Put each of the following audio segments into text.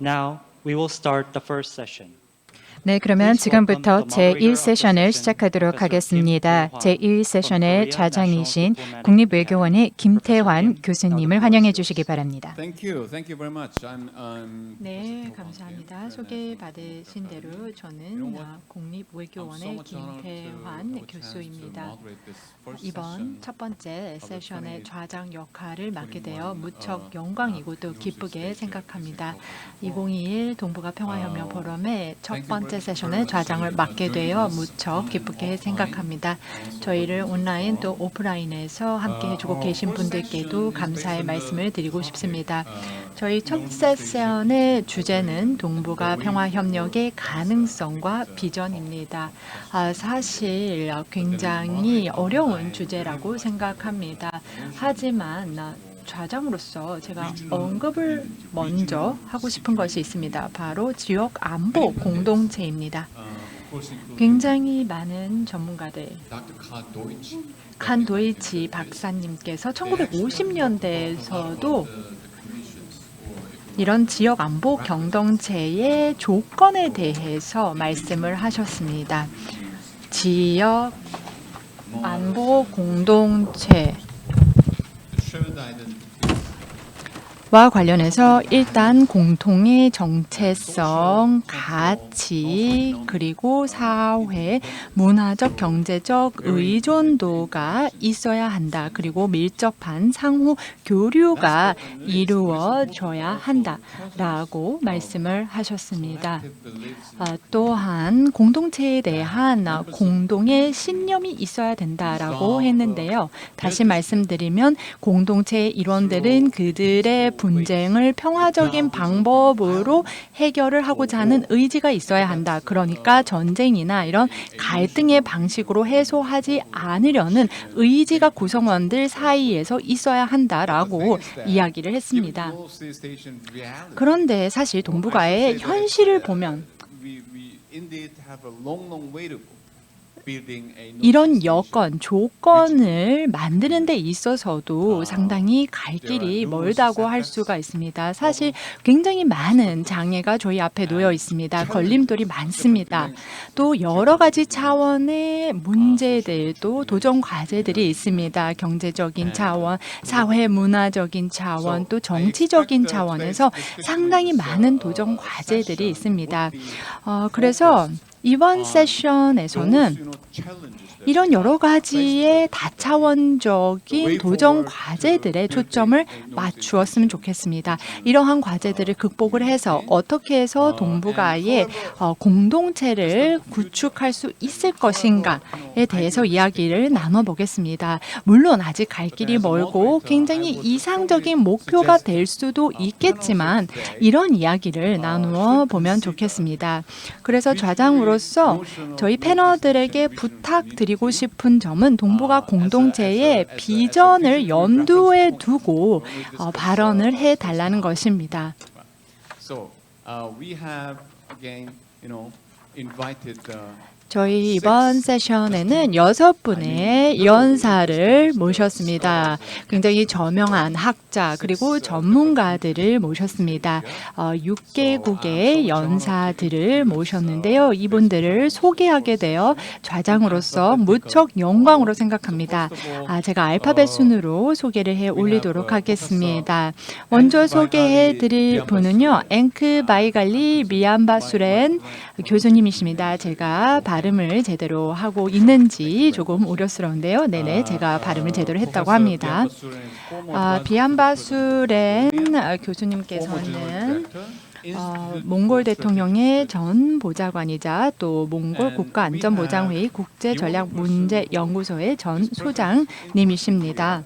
Now, we will start the first session. 네, 그러면 지금부터 제1세션을 시작하도록 하겠습니다. 제1세션의 좌장이신 국립외교원의 김태환 교수님을 환영해 주시기 바랍니다. Thank you very much. 네, 감사합니다. 소개받으신 대로 저는 국립외교원의 김태환 교수입니다. 이번 첫 번째 세션의 좌장 역할을 맡게 되어 무척 영광이고 또 기쁘게 생각합니다. 2021 동북아 평화혁명 포럼의 첫 번째 세션의 좌장을 맡게 되어 무척 기쁘게 생각합니다. 저희를 온라인 또 오프라인에서 함께 해주고 계신 분들께도 감사의 말씀을 드리고 싶습니다. 저희 첫 세션의 주제는 동북아 평화협력의 가능성과 비전입니다. 사실 굉장히 어려운 주제라고 생각합니다. 하지만 좌장으로서 제가 언급을 먼저 하고 싶은 것이 있습니다. 바로 지역 안보 공동체입니다. 굉장히 많은 전문가들, 칸 도이치 박사님께서 1950년대에서도 이런 지역 안보 공동체의 조건에 대해서 말씀을 하셨습니다. 지역 안보 공동체 와 관련해서 일단 공통의 정체성, 가치, 그리고 사회, 문화적, 경제적 의존도가 있어야 한다. 그리고 밀접한 상호 교류가 이루어져야 한다라고 말씀을 하셨습니다. 또한 공동체에 대한 공동의 신념이 있어야 된다라고 했는데요. 다시 말씀드리면 공동체의 일원들은 그들의 분쟁을 평화적인 방법으로 해결을 하고자 하는 의지가 있어야 한다. 그러니까 전쟁이나 이런 갈등의 방식으로 해소하지 않으려는 의지가 구성원들 사이에서 있어야 한다라고 이야기를 했습니다. 그런데 사실 동북아의 현실을 보면 이런 여건, 조건을 만드는 데 있어서도 상당히 갈 길이 멀다고 할 수가 있습니다. 사실 굉장히 많은 장애가 저희 앞에 놓여 있습니다. 걸림돌이 많습니다. 또 여러 가지 차원의 문제들도 도전 과제들이 있습니다. 경제적인 차원, 사회 문화적인 차원, 또 정치적인 차원에서 상당히 많은 도전 과제들이 있습니다. 그래서 이번 세션에서는 이런 여러 가지의 다차원적인 도전 과제들에 초점을 맞추었으면 좋겠습니다. 이러한 과제들을 극복을 해서 어떻게 해서 동북아의 공동체를 구축할 수 있을 것인가에 대해서 이야기를 나눠보겠습니다. 물론 아직 갈 길이 멀고 굉장히 이상적인 목표가 될 수도 있겠지만 이런 이야기를 나누어 보면 좋겠습니다. 그래서 좌장으로서 저희 패널들에게 부탁드리고 싶은 점은 동북아 공동체의 비전을 염두에 두고 발언을 해달라는 것입니다. 저희 이번 세션에는 6분의 연사를 모셨습니다. 굉장히 저명한 학자 그리고 전문가들을 모셨습니다. 6개국의 연사들을 모셨는데요. 이분들을 소개하게 되어 좌장으로서 무척 영광으로 생각합니다. 제가 알파벳 순으로 소개를 해 올리도록 하겠습니다. 먼저 소개해 드릴 분은요. 앵크 바이갈리 미안바수렌 교수님이십니다. 제가 발음을 제대로 하고 있는지 조금 우려스러운데요. 네네, 제가 발음을 제대로 했다고 합니다. 비안바수렌 교수님께서는 몽골 대통령의 전 보좌관이자 또 몽골 국가안전보장회의 국제전략문제연구소의 전 소장님이십니다.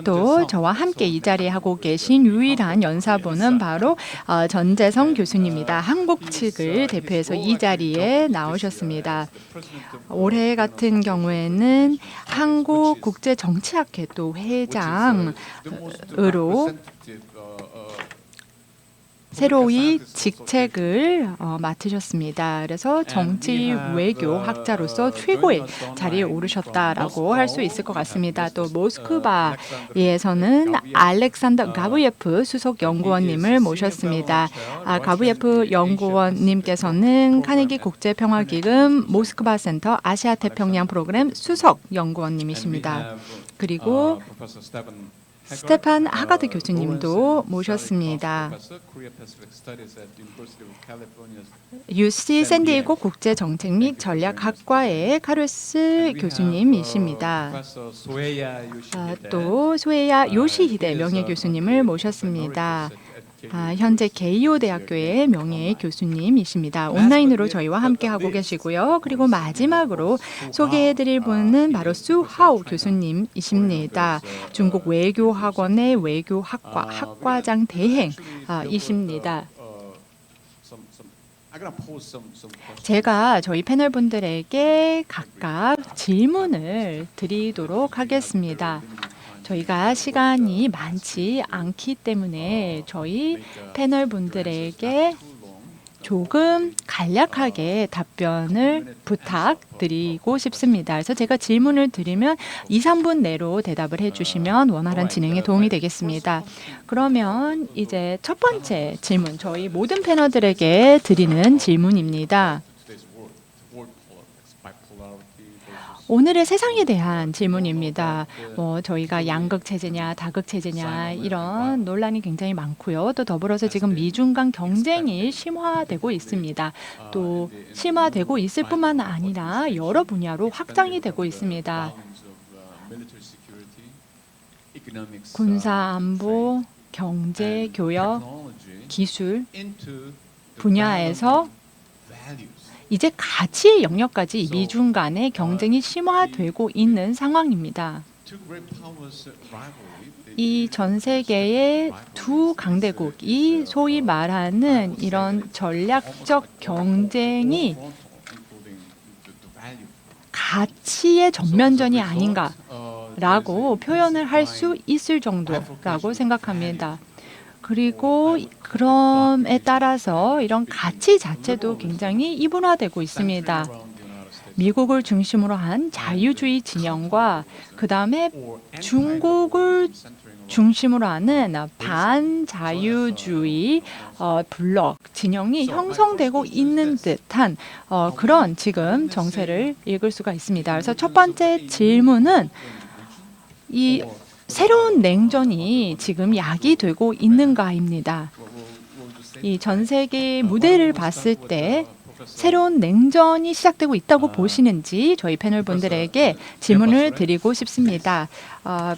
또 저와 함께 이 자리에 하고 계신 유일한 연사분은 바로 전재성 교수님입니다. 한국 측을 대표해서 이 자리에 나오셨습니다. 올해 같은 경우에는 한국국제정치학회 또 회장으로 새로이 직책을 맡으셨습니다. 그래서 정치 외교 학자로서 최고의 자리에 오르셨다라고 할 수 있을 것 같습니다. 또 모스크바에서는 알렉산더 가부예프 수석 연구원님을 모셨습니다. 가부예프 연구원님께서는 카네기 국제평화기금 모스크바 센터 아시아 태평양 프로그램 수석 연구원님이십니다. 그리고 스테판 하가드 교수님도 모셨습니다. UC 샌디에고 국제정책 및 전략학과의 카루스 교수님이십니다. 또 소에야 요시히데 명예교수님을 모셨습니다. 현재 게이오 대학교의 명예 교수님이십니다. 온라인으로 저희와 함께 하고 계시고요. 그리고 마지막으로 소개해드릴 분은 바로 수하오 교수님이십니다. 중국 외교학원의 외교학과 학과장 대행이십니다. 제가 저희 패널 분들에게 각각 질문을 드리도록 하겠습니다. 저희가 시간이 많지 않기 때문에 저희 패널 분들에게 조금 간략하게 답변을 부탁드리고 싶습니다. 그래서 제가 질문을 드리면 2, 3분 내로 대답을 해주시면 원활한 진행에 도움이 되겠습니다. 그러면 이제 첫 번째 질문, 저희 모든 패널들에게 드리는 질문입니다. 오늘의 세상에 대한 질문입니다. 저희가 양극 체제냐 다극 체제냐 이런 논란이 굉장히 많고요. 또 더불어서 지금 미중 간 경쟁이 심화되고 있습니다. 또 심화되고 있을 뿐만 아니라 여러 분야로 확장이 되고 있습니다. 군사 안보, 경제, 교역, 기술 분야에서 이제 가치의 영역까지 미중 간의 경쟁이 심화되고 있는 상황입니다. 이 전 세계의 두 강대국이 소위 말하는 이런 전략적 경쟁이 가치의 전면전이 아닌가라고 표현을 할 수 있을 정도라고 생각합니다. 그리고 그럼에 따라서 이런 가치 자체도 굉장히 이분화되고 있습니다. 미국을 중심으로 한 자유주의 진영과 그다음에 중국을 중심으로 하는 반자유주의 블록 진영이 형성되고 있는 듯한 그런 지금 정세를 읽을 수가 있습니다. 그래서 첫 번째 질문은 이 새로운 냉전이 지금 야기되고 있는가입니다. 이 전 세계 무대를 봤을 때 새로운 냉전이 시작되고 있다고 보시는지 저희 패널 분들에게 질문을 드리고 싶습니다.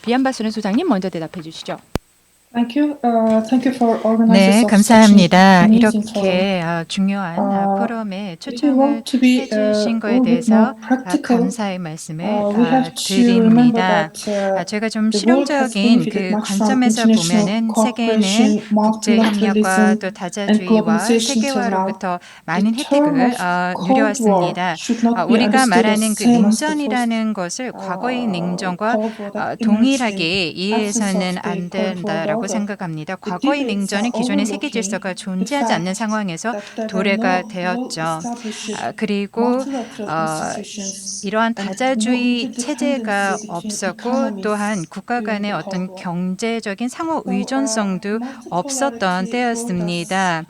비안바스른 소장님 먼저 대답해 주시죠. 네, 감사합니다. 이렇게 중요한 포럼에 초청을 해주신 것에 대해서 감사의 말씀을 드립니다. 제가 좀 실용적인 그 관점에서 보면은 세계는 국제협력과 또 다자주의와 세계화로부터 많은 혜택을 누려왔습니다. 우리가 말하는 그 냉전이라는 것을 과거의 냉전과 동일하게 이해해서는 안 된다라고 생각합니다. 과거의 냉전은 기존의 세계 질서가 존재하지 않는 상황에서 도래가 되었죠. 그리고 이러한 다자주의 체제가 없었고 또한 국가 간의 어떤 경제적인 상호 의존성도 없었던 때였습니다.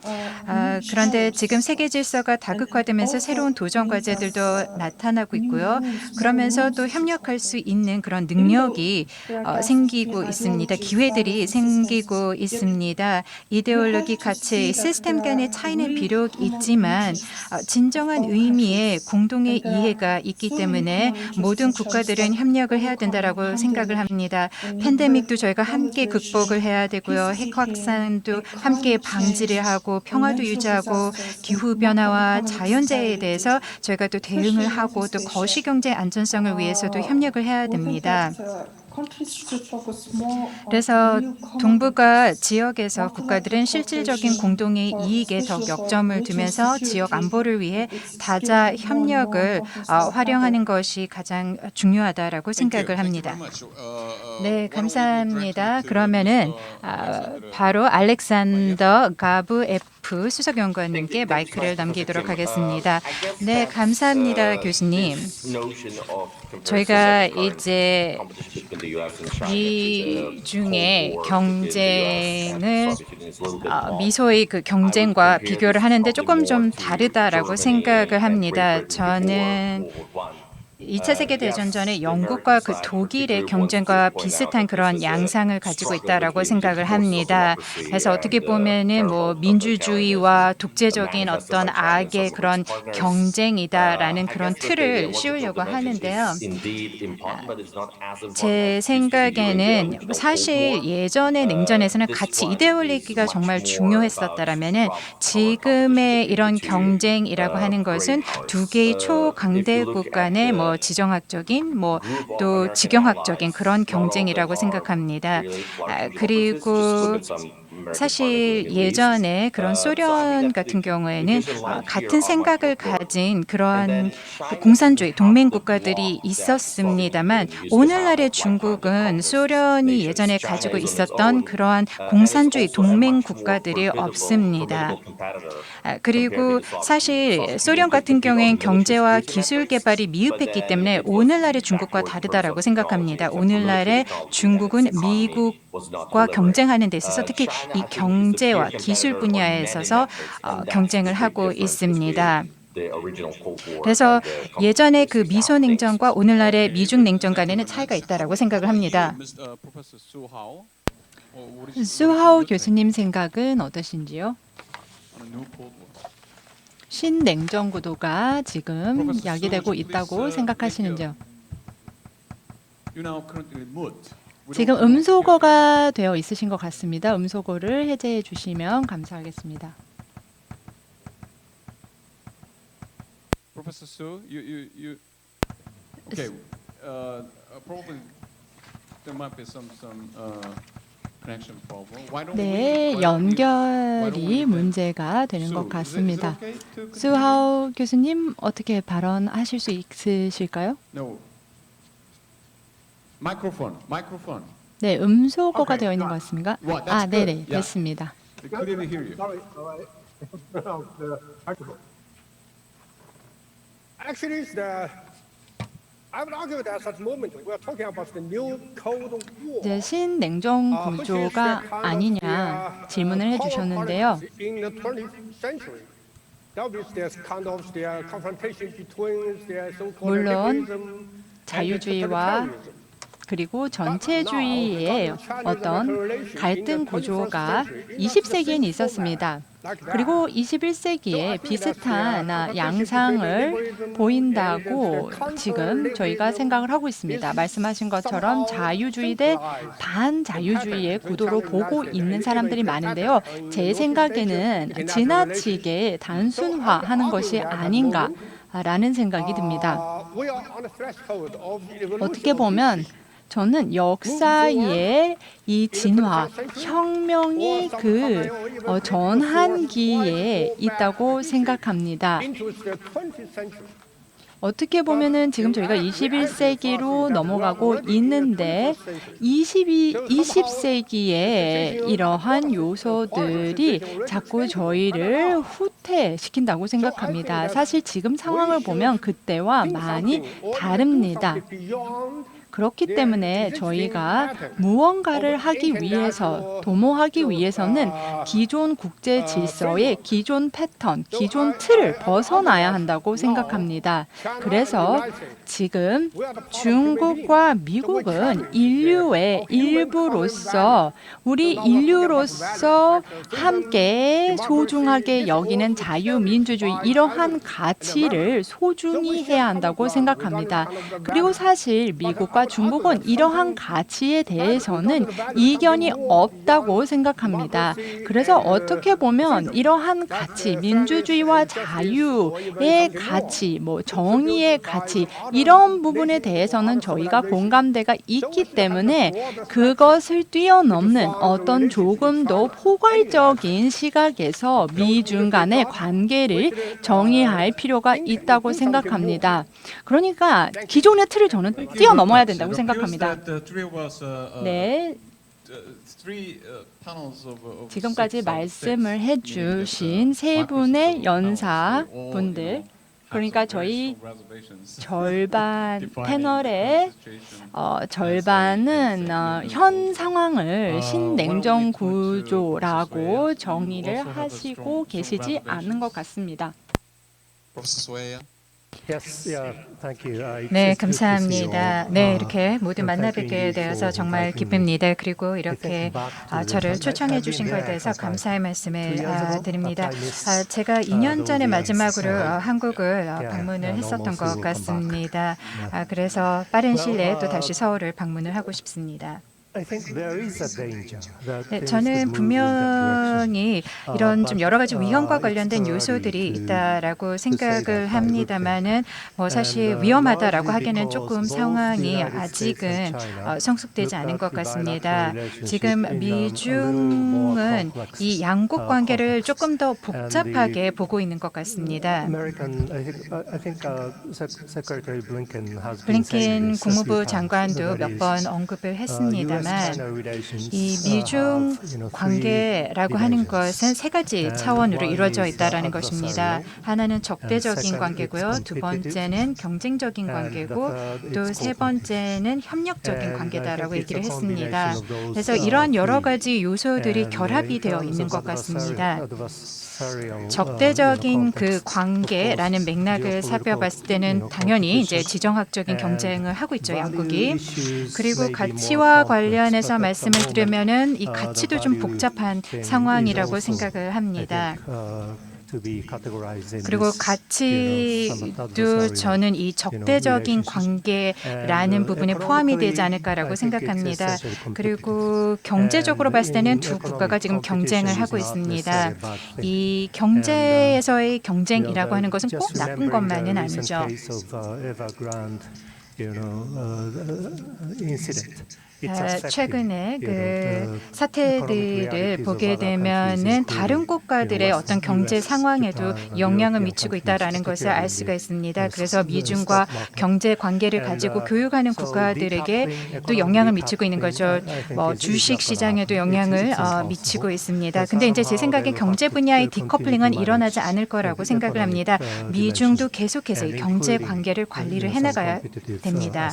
그런데 지금 세계 질서가 다극화되면서 새로운 도전 과제들도 나타나고 있고요. 그러면서 또 협력할 수 있는 그런 능력이 생기고 있습니다. 기회들이 생기고 있습니다. 이데올로기, 가치, 시스템 간의 차이는 비록 있지만 진정한 의미의 공동의 이해가 있기 때문에 모든 국가들은 협력을 해야 된다라고 생각을 합니다. 팬데믹도 저희가 함께 극복을 해야 되고요. 핵 확산도 함께 방지를 하고 평화도 유지하고 기후 변화와 자연재해에 대해서 저희가 또 대응을 하고 또 거시경제 안전성을 위해서도 협력을 해야 됩니다. 그래서 동북아 지역에서 국가들은 실질적인 공동의 이익에 더 역점을 두면서 지역 안보를 위해 다자 협력을 활용하는 것이 가장 중요하다라고 생각을 합니다. 네, 감사합니다. 그러면은 바로 알렉산더 가브에프 수석연구원님께 마이크를 넘기도록 하겠습니다. 네, 감사합니다, 교수님. 저희가 이제 미중의 경쟁을 미소의 그 경쟁과 비교를 하는데 조금 좀 다르다라고 생각을 합니다. 저는 2차 세계대전 전에 영국과 그 독일의 경쟁과 비슷한 그런 양상을 가지고 있다라고 생각을 합니다. 그래서 어떻게 보면은 뭐 민주주의와 독재적인 어떤 악의 그런 경쟁이다라는 그런 틀을 씌우려고 하는데요. 제 생각에는 사실 예전의 냉전에서는 가치 이데올로기가 정말 중요했었다라면은 지금의 이런 경쟁이라고 하는 것은 두 개의 초강대국 간의 뭐 지정학적인 뭐 또 지경학적인 그런 경쟁이라고 생각합니다. 그리고 사실 예전에 그런 소련 같은 경우에는 같은 생각을 가진 그런 공산주의 동맹 국가들이 있었습니다만 오늘날의 중국은 소련이 예전에 가지고 있었던 그러한 공산주의 동맹 국가들이 없습니다. 그리고 사실 소련 같은 경우엔 경제와 기술 개발이 미흡했기 때문에 오늘날의 중국과 다르다라고 생각합니다. 오늘날의 중국은 미국과 경쟁하는 데 있어서 특히 이 경제와 기술 분야에 있어서 경쟁을 하고 있습니다. 그래서 예전의 그 미소 냉전과 오늘날의 미중 냉전 간에는 차이가 있다라고 생각을 합니다. 수하오 교수님 생각은 어떠신지요? 신냉전 구도가 지금 야기되고 있다고 생각하시는지요? 지금 음소거가 되어 있으신 것 같습니다. 음소거를 해제해 주시면 감사하겠습니다. Professor Su, okay. Probably there might be some connection problem. Why don't 네, 연결이 문제가 되는 것 같습니다. 수하오 교수님 어떻게 발언하실 수 있으실까요? No. Microphone. 네, 음소거가 되어 있는 것 같습니까? Well, that's 네네, good. Yeah. 됐습니다. They couldn't hear you. Sorry, actually, I would argue that at the moment we are talking about the new Cold War. 이제 신냉전 which is the 구조가 kind of 아니냐 질문을 해주셨는데요. in the 20th century. That is this kind of the confrontation between the so-called 물론 liberalism 자유주의와 그리고 전체주의의 어떤 갈등 구조가 20세기에는 있었습니다. 그리고 21세기에 비슷한 양상을 보인다고 지금 저희가 생각을 하고 있습니다. 말씀하신 것처럼 자유주의 대 반자유주의의 구도로 보고 있는 사람들이 많은데요. 제 생각에는 지나치게 단순화하는 것이 아닌가라는 생각이 듭니다. 어떻게 보면 저는 역사의 이 진화, 혁명이 그 전환기에 있다고 생각합니다. 어떻게 보면은 지금 저희가 21세기로 넘어가고 있는데 20세기에 이러한 요소들이 자꾸 저희를 후퇴시킨다고 생각합니다. 사실 지금 상황을 보면 그때와 많이 다릅니다. 그렇기 때문에 저희가 무언가를 하기 위해서, 도모하기 위해서는 기존 국제 질서의 기존 패턴, 기존 틀을 벗어나야 한다고 생각합니다. 그래서 지금 중국과 미국은 인류의 일부로서 우리 인류로서 함께 소중하게 여기는 자유민주주의 이러한 가치를 소중히 해야 한다고 생각합니다. 그리고 사실 미국과 중국은 이러한 가치에 대해서는 이견이 없다고 생각합니다. 그래서 어떻게 보면 이러한 가치, 민주주의와 자유의 가치, 뭐 정의의 가치 이런 부분에 대해서는 저희가 공감대가 있기 때문에 그것을 뛰어넘는 어떤 조금 더 포괄적인 시각에서 미중 간의 관계를 정의할 필요가 있다고 생각합니다. 그러니까 기존의 틀을 저는 뛰어넘어야 된다고 생각합니다. 네, 지금까지 말씀을 해주신 세 분의 연사분들, 그러니까 저희 절반 패널의 절반은 현 상황을 신냉전 구조라고 정의를 하시고 계시지 않은 것 같습니다. 네, 감사합니다. 네, 이렇게 모두 만나뵙게 되어서 정말 기쁩니다. 그리고 이렇게 저를 초청해 주신 것에 대해서 감사의 말씀을 드립니다. 제가 2년 전에 마지막으로 한국을 방문을 했었던 것 같습니다. 그래서 빠른 시일 내에 또 다시 서울을 방문을 하고 싶습니다. 네, 저는 분명히 이런 좀 여러 가지 위험과 관련된 요소들이 있다라고 생각을 합니다만은 뭐 사실 위험하다라고 하기에는 조금 상황이 아직은 성숙되지 않은 것 같습니다. 지금 미중은 이 양국 관계를 조금 더 복잡하게 보고 있는 것 같습니다. 블링켄 국무부 장관도 몇 번 언급을 했습니다만 이 미중 관계라고 하는 것은 세 가지 차원으로 이루어져 있다라는 것입니다. 하나는 적대적인 관계고요. 두 번째는 경쟁적인 관계고 또 세 번째는 협력적인 관계다라고 얘기를 했습니다. 그래서 이러한 여러 가지 요소들이 결합이 되어 있는 것 같습니다. 적대적인 그 관계라는 맥락을 살펴봤을 때는 당연히 이제 지정학적인 경쟁을 하고 있죠, 양국이. 그리고 가치와 관련해서 말씀을 드리면은 이 가치도 좀 복잡한 상황이라고 생각을 합니다. 그리고 가치도 저는 이 적대적인 관계라는 부분에 포함이 되지 않을까라고 생각합니다. 그리고 경제적으로 봤을 때는 두 국가가 지금 경쟁을 하고 있습니다. 이 경제에서의 경쟁이라고 하는 것은 꼭 나쁜 것만은 아니죠. 최근에 그 사태들을 보게 되면은 다른 국가들의 어떤 경제 상황에도 영향을 미치고 있다라는 것을 알 수가 있습니다. 그래서 미중과 경제 관계를 가지고 교육하는 국가들에게 또 영향을 미치고 있는 거죠. 뭐 주식 시장에도 영향을 미치고 있습니다. 근데 이제 제 생각에 경제 분야의 디커플링은 일어나지 않을 거라고 생각을 합니다. 미중도 계속해서 이 경제 관계를 관리를 해나가야 됩니다.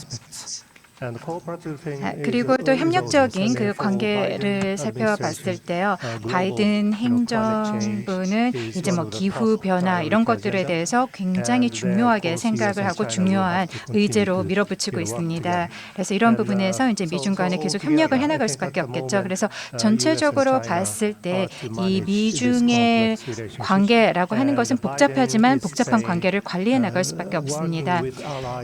그리고 또 협력적인 그 관계를 살펴봤을 때요, 바이든 행정부는 이제 뭐 기후 변화 이런 것들에 대해서 굉장히 중요하게 생각을 하고 중요한 의제로 밀어붙이고 있습니다. 그래서 이런 부분에서 이제 미중 간에 계속 협력을 해나갈 수밖에 없겠죠. 그래서 전체적으로 봤을 때 이 미중의 관계라고 하는 것은 복잡하지만 복잡한 관계를 관리해 나갈 수밖에 없습니다.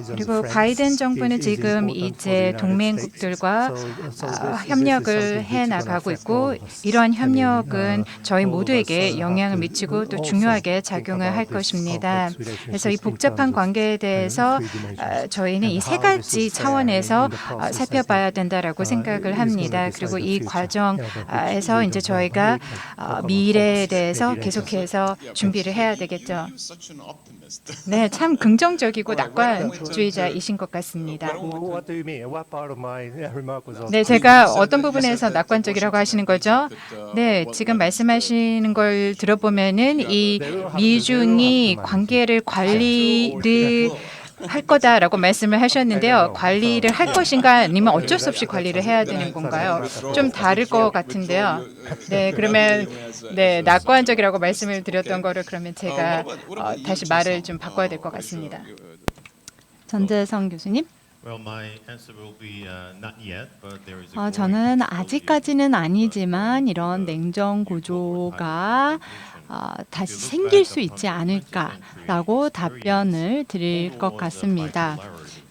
그리고 바이든 정부는 지금 이제 동맹국들과 협력을 해 나가고 있고 이러한 협력은 저희 모두에게 영향을 미치고 또 중요하게 작용을 할 것입니다. 그래서 이 복잡한 관계에 대해서 저희는 이 세 가지 차원에서 살펴봐야 된다라고 생각을 합니다. 그리고 이 과정에서 이제 저희가 미래에 대해서 계속해서 준비를 해야 되겠죠. 네, 참 긍정적이고 낙관주의자이신 것 같습니다. 네, 제가 어떤 부분에서 낙관적이라고 하시는 거죠? 네, 지금 말씀하시는 걸 들어보면은 이 미중이 관계를 관리를 할 거다라고 말씀을 하셨는데요. 관리를 할 것인가 아니면 어쩔 수 없이 관리를 해야 되는 건가요? 좀 다를 것 같은데요. 네, 그러면 네, 낙관적이라고 말씀을 드렸던 거를 그러면 제가 다시 말을 좀 바꿔야 될 것 같습니다. 전재성 교수님. 저는 아직까지는 아니지만 이런 냉전 구조가 다시 생길 수 있지 않을까라고 답변을 드릴 것 같습니다.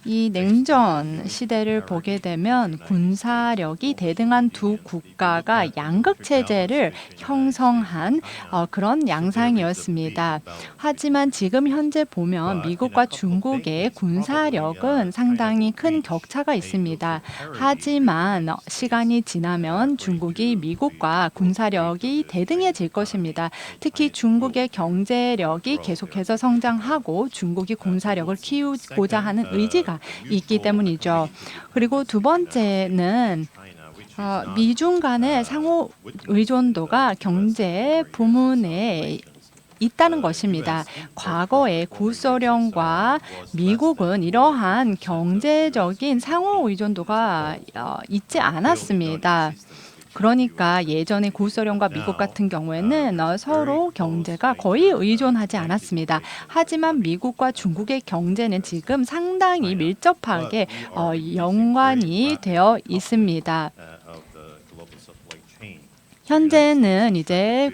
이 냉전 시대를 보게 되면 군사력이 대등한 두 국가가 양극 체제를 형성한 그런 양상이었습니다. 하지만 지금 현재 보면 미국과 중국의 군사력은 상당히 큰 격차가 있습니다. 하지만 시간이 지나면 중국이 미국과 군사력이 대등해질 것입니다. 특히 중국의 경제력이 계속해서 성장하고 중국이 군사력을 키우고자 하는 의지가 있기 때문이죠. 그리고 두 번째는 미중 간의 상호 의존도가 경제 부문에 있다는 것입니다. 과거에 구소련과 미국은 이러한 경제적인 상호 의존도가 있지 않았습니다. 그러니까 예전에 구소련과 미국 같은 경우에는 서로 경제가 거의 의존하지 않았습니다. 하지만 미국과 중국의 경제는 지금 상당히 밀접하게 연관이 되어 있습니다. 현재는 이제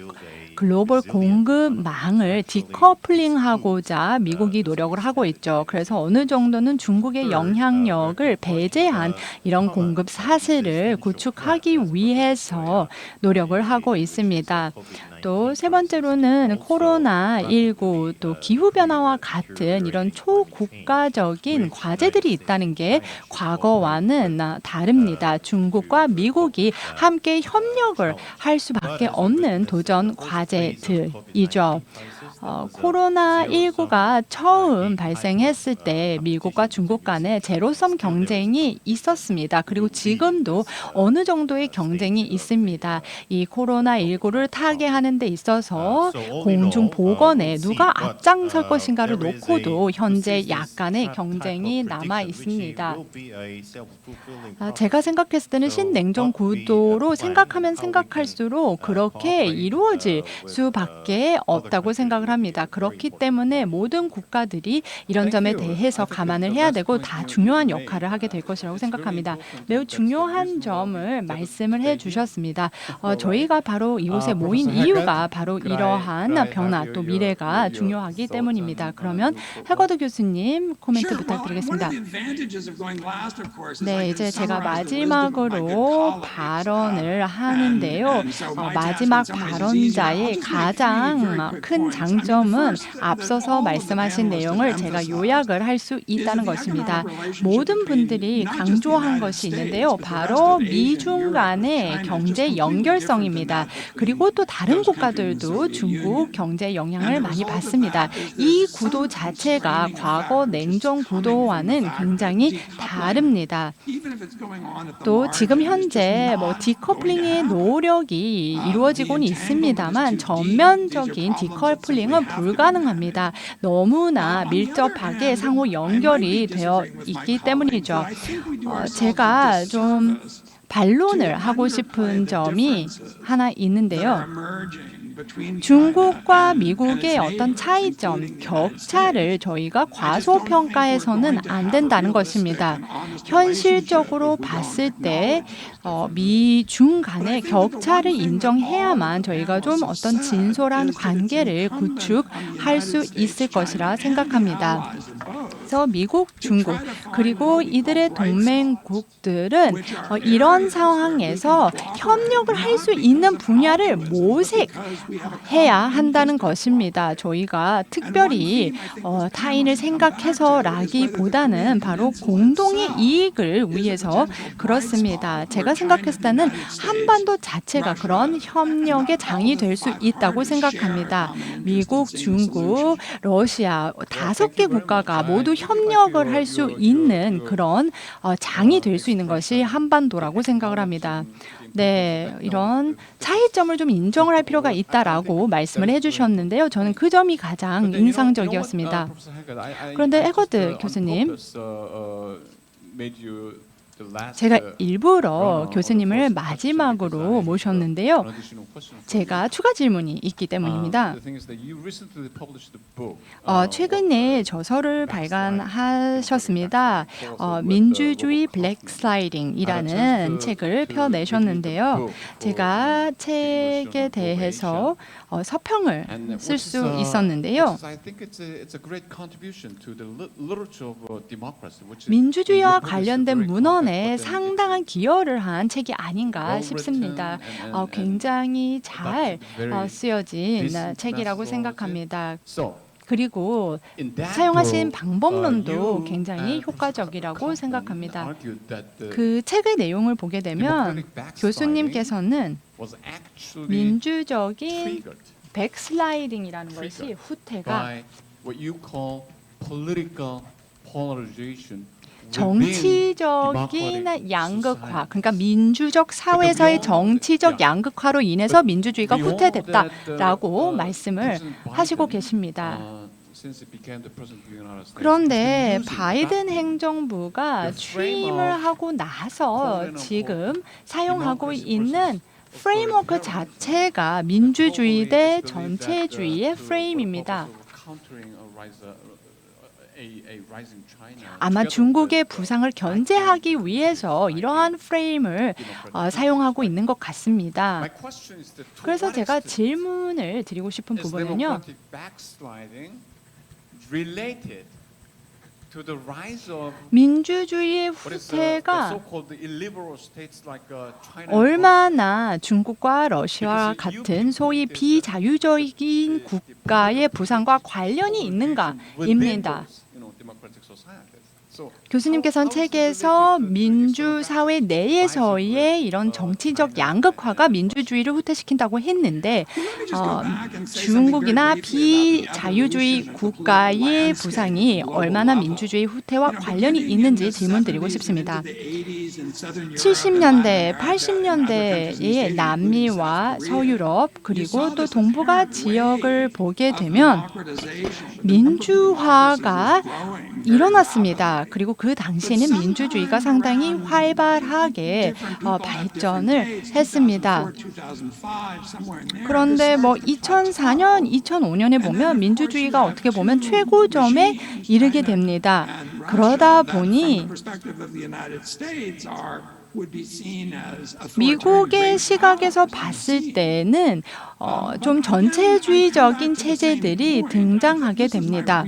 글로벌 공급망을 디커플링하고자 미국이 노력을 하고 있죠. 그래서 어느 정도는 중국의 영향력을 배제한 이런 공급 사슬을 구축하기 위해서 노력을 하고 있습니다. 또 세 번째로는 코로나19 또 기후변화와 같은 이런 초국가적인 과제들이 있다는 게 과거와는 다릅니다. 중국과 미국이 함께 협력을 할 수밖에 없는 도전 과제들이죠. 코로나19가 처음 발생했을 때 미국과 중국 간에 제로섬 경쟁이 있었습니다. 그리고 지금도 어느 정도의 경쟁이 있습니다. 이 코로나19를 타개하는 데 있어서 공중 보건에 누가 앞장설 것인가를 놓고도 현재 약간의 경쟁이 남아 있습니다. 제가 생각했을 때는 신냉전 구도로 생각하면 생각할수록 그렇게 이루어질 수밖에 없다고 생각을 합니다. 그렇기 때문에 모든 국가들이 이런 점에 대해서 감안을 해야 되고 다 중요한 역할을 하게 될 것이라고 생각합니다. 매우 중요한 점을 말씀을 해주셨습니다. 저희가 바로 이곳에 모인 이유가 바로 이러한 변화 또 미래가 중요하기 때문입니다. 그러면 해거드 교수님 코멘트 부탁드리겠습니다. 네, 이제 제가 마지막으로 발언을 하는데요. 마지막 발언자의 가장 큰 장점은 앞서서 말씀하신 내용을 제가 요약을 할 수 있다는 것입니다. 모든 분들이 강조한 것이 있는데요. 바로 미중 간의 경제 연결성입니다. 그리고 또 다른 국가들도 중국 경제 영향을 많이 받습니다. 이 구도 자체가 과거 냉전 구도와는 굉장히 다릅니다. 또 지금 현재 디커플링의 노력이 이루어지고는 있습니다만 전면적인 디커플링은 불가능합니다. 너무나 밀접하게 상호 연결이 되어 있기 때문이죠. 제가 좀 반론을 하고 싶은 점이 하나 있는데요. 중국과 미국의 어떤 차이점, 격차를 저희가 과소평가해서는 안 된다는 것입니다. 현실적으로 봤을 때 미중 간의 격차를 인정해야만 저희가 좀 어떤 진솔한 관계를 구축할 수 있을 것이라 생각합니다. 그래서 미국, 중국 그리고 이들의 동맹국들은 이런 상황에서 협력을 할 수 있는 분야를 모색해야 한다는 것입니다. 저희가 특별히 타인을 생각해서라기보다는 바로 공동의 이익을 위해서 그렇습니다. 제가 생각했을 때는 한반도 자체가 그런 협력의 장이 될 수 있다고 생각합니다. 미국, 중국, 러시아 5개 국가가 모두 협력을 할 수 있는 그런 장이 될 수 있는 것이 한반도라고 생각을 합니다. 네, 이런 차이점을 좀 인정을 할 필요가 있다라고 말씀을 해주셨는데요. 저는 그 점이 가장 인상적이었습니다. 그런데 해거드 교수님, 제가 일부러 교수님을 마지막으로 모셨는데요. 제가 추가 질문이 있기 때문입니다. 최근에 저서를 발간하셨습니다. 민주주의 블랙 슬라이딩이라는 책을 펴내셨는데요. 제가 책에 대해서 서평을 쓸 수 있었는데요. 민주주의와 관련된 문헌에 상당한 기여를 한 책이 아닌가 싶습니다. 굉장히 잘 쓰여진 책이라고 생각합니다. 그리고 사용하신 방법론도 굉장히 효과적이라고 생각합니다. 그 책의 내용을 보게 되면 교수님께서는 민주적인 백슬라이딩이라는 것이 후퇴가 정치적인 양극화, 그러니까 민주적 사회에서의 정치적 양극화로 인해서 민주주의가 후퇴됐다라고 말씀을 하시고 계십니다. 그런데 바이든 행정부가 취임을 하고 나서 지금 사용하고 있는 프레임워크 자체가 민주주의 대 전체주의의 프레임입니다. 아마 중국의 부상을 견제하기 위해서 이러한 프레임을 사용하고 있는 것 같습니다. 그래서 제가 질문을 드리고 싶은 부분은요. 민주주의의 후퇴가 얼마나 중국과 러시아와 같은 소위 비자유적인 국가의 부상과 관련이 있는가입니다. 교수님께서는 책에서 민주사회 내에서의 이런 정치적 양극화가 민주주의를 후퇴시킨다고 했는데 중국이나 비자유주의 국가의 부상이 얼마나 민주주의 후퇴와 관련이 있는지 질문드리고 싶습니다. 70년대, 80년대의 남미와 서유럽 그리고 또 동북아 지역을 보게 되면 민주화가 일어났습니다. 그리고 그 당시에는 민주주의가 상당히 활발하게 발전을 했습니다. 그런데 2004년, 2005년에 보면 민주주의가 어떻게 보면 최고점에 이르게 됩니다. 그러다 보니 미국의 시각에서 봤을 때는 좀 전체주의적인 체제들이 등장하게 됩니다.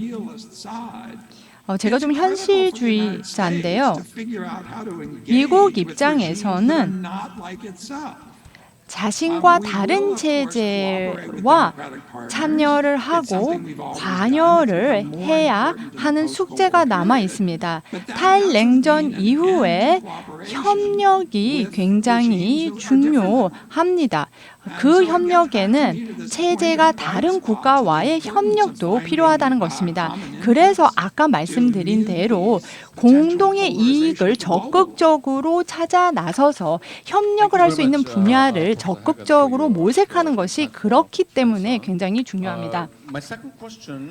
제가 좀 현실주의자인데요. 미국 입장에서는 자신과 다른 체제와 참여를 하고 관여를 해야 하는 숙제가 남아 있습니다. 탈냉전 이후에 협력이 굉장히 중요합니다. 그 협력에는 체제가 다른 국가와의 협력도 필요하다는 것입니다. 그래서 아까 말씀드린 대로 공동의 이익을 적극적으로 찾아 나서서 협력을 할 수 있는 분야를 적극적으로 모색하는 것이 그렇기 때문에 굉장히 중요합니다.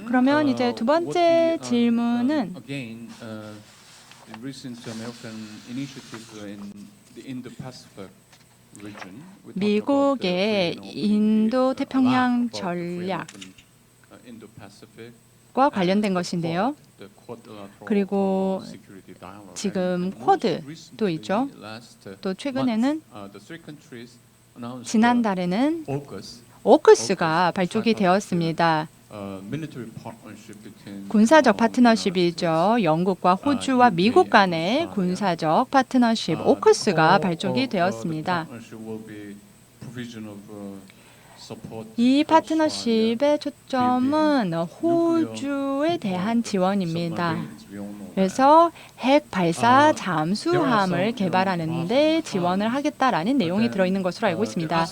그러면 이제 두 번째 질문은 미국의 인도 태평양 전략과 관련된 것인데요. 그리고 지금 쿼드도 있죠. 또 최근에는 지난달에는 오크스가 발족이 되었습니다. 군사적 파트너십이죠. 영국과 호주와 미국 간의 군사적 파트너십 오크스가 발족이 되었습니다. 이 파트너십의 초점은 호주에 대한 지원입니다. 그래서 핵 발사 잠수함을 개발하는 데 지원을 하겠다라는 내용이 들어있는 것으로 알고 있습니다.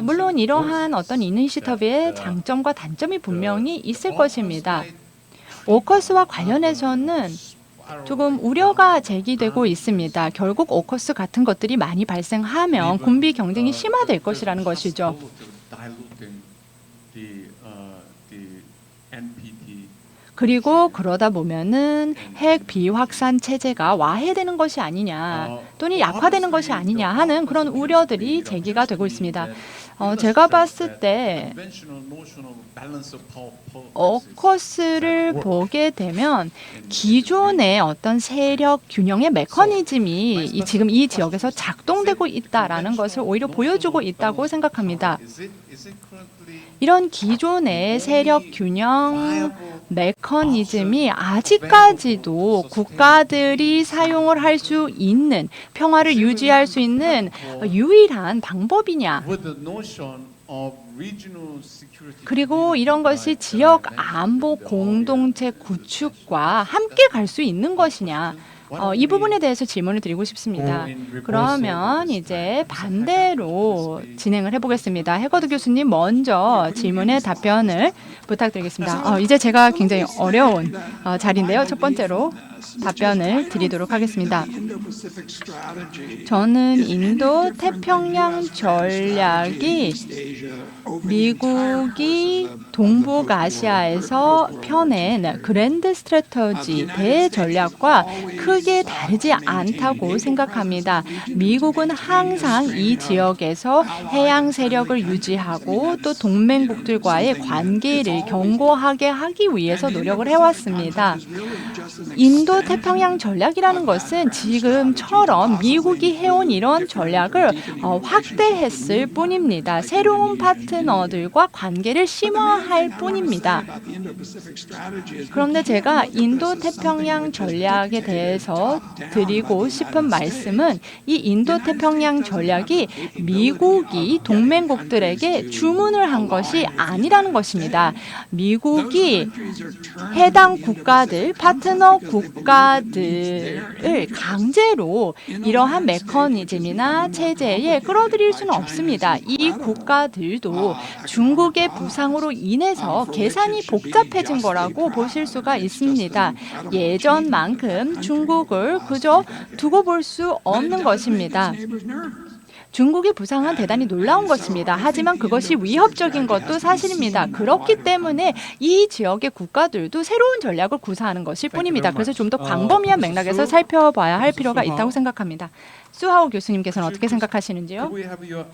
물론 이러한 어떤 이니시티브의 장점과 단점이 분명히 있을 것입니다. 오커스와 관련해서는 조금 우려가 제기되고 있습니다. 결국 오커스 같은 것들이 많이 발생하면 군비 경쟁이 심화될 것이라는 것이죠. 그리고 그러다 보면은 핵 비확산 체제가 와해되는 것이 아니냐 또는 약화되는 것이 아니냐 하는 그런 우려들이 제기가 되고 있습니다. 제가 봤을 때 어커스를 보게 되면 기존의 어떤 세력 균형의 메커니즘이 지금 이 지역에서 작동되고 있다라는 것을 오히려 보여주고 있다고 생각합니다. 이런 기존의 세력 균형 메커니즘이 아직까지도 국가들이 사용을 할 수 있는 평화를 유지할 수 있는 유일한 방법이냐? 그리고 이런 것이 지역 안보 공동체 구축과 함께 갈 수 있는 것이냐? 이 부분에 대해서 질문을 드리고 싶습니다. 그러면 이제 반대로 진행을 해보겠습니다. 해거드 교수님 먼저 질문에 답변을 부탁드리겠습니다. 이제 제가 굉장히 어려운 자리인데요. 첫 번째로 답변을 드리도록 하겠습니다. 저는 인도 태평양 전략이 미국이 동북아시아에서 펴낸 그랜드 스트래터지 대전략과 크게 다르지 않다고 생각합니다. 미국은 항상 이 지역에서 해양 세력을 유지하고 또 동맹국들과의 관계를 견고하게 하기 위해서 노력을 해왔습니다. 인도 태평양 전략이라는 것은 지금처럼 미국이 해온 이런 전략을 확대했을 뿐입니다. 새로운 파트너들과 관계를 심화할 뿐입니다. 그런데 제가 인도 태평양 전략에 대해서 드리고 싶은 말씀은 이 인도 태평양 전략이 미국이 동맹국들에게 주문을 한 것이 아니라는 것입니다. 미국이 해당 국가들, 파트너 국가들을 강제로 이러한 메커니즘이나 체제에 끌어들일 수는 없습니다. 이 국가들도 중국의 부상으로 인해서 계산이 복잡해진 거라고 보실 수가 있습니다. 예전만큼 중국을 그저 두고 볼 수 없는 것입니다. 중국의 부상은 대단히 놀라운 것입니다. 하지만 그것이 위협적인 것도 사실입니다. 그렇기 때문에 이 지역의 국가들도 새로운 전략을 구사하는 것일 뿐입니다. 그래서 좀 더 광범위한 맥락에서 살펴봐야 할 필요가 있다고 생각합니다. 수하오 교수님께서는 어떻게 생각하시는지요? Could we have your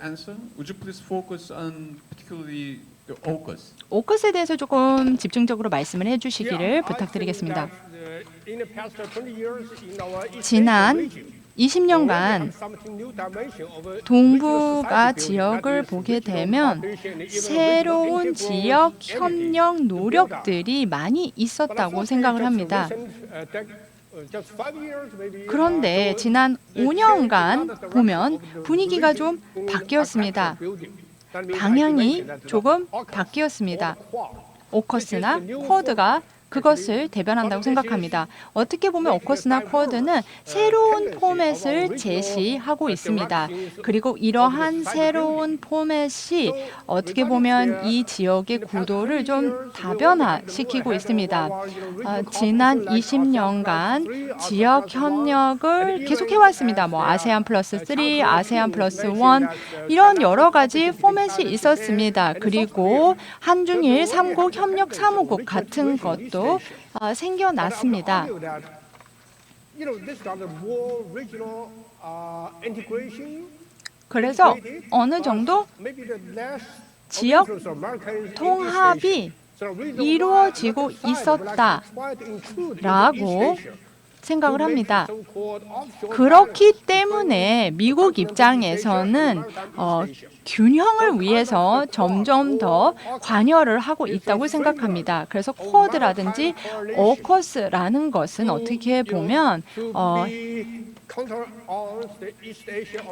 answer? Would you please focus on particularly the AUKUS? 오커스에 대해서 조금 집중적으로 말씀을 해주시기를 부탁드리겠습니다. 지난 20년간 동북아 지역을 보게 되면 새로운 지역 협력 노력들이 많이 있었다고 생각을 합니다. 그런데 지난 5년간 보면 분위기가 좀 바뀌었습니다. 방향이 조금 바뀌었습니다. 오커스나 쿼드가 그것을 대변한다고 생각합니다. 어떻게 보면 오커스나 쿼드는 새로운 포맷을 제시하고 있습니다. 그리고 이러한 새로운 포맷이 어떻게 보면 이 지역의 구도를 좀 다변화시키고 있습니다. 지난 20년간 지역 협력을 계속해왔습니다. 아세안 플러스 3, 아세안 플러스 1 이런 여러 가지 포맷이 있었습니다. 그리고 한중일 3국 협력 사무국 같은 것도 생겨났습니다. 그래서 어느 정도 지역 통합이 이루어지고 있었다라고 생각을 합니다. 그렇기 때문에 미국 입장에서는 균형을 위해서 점점 더 관여를 하고 있다고 생각합니다. 그래서 쿼드라든지 오커스라는 것은 어떻게 보면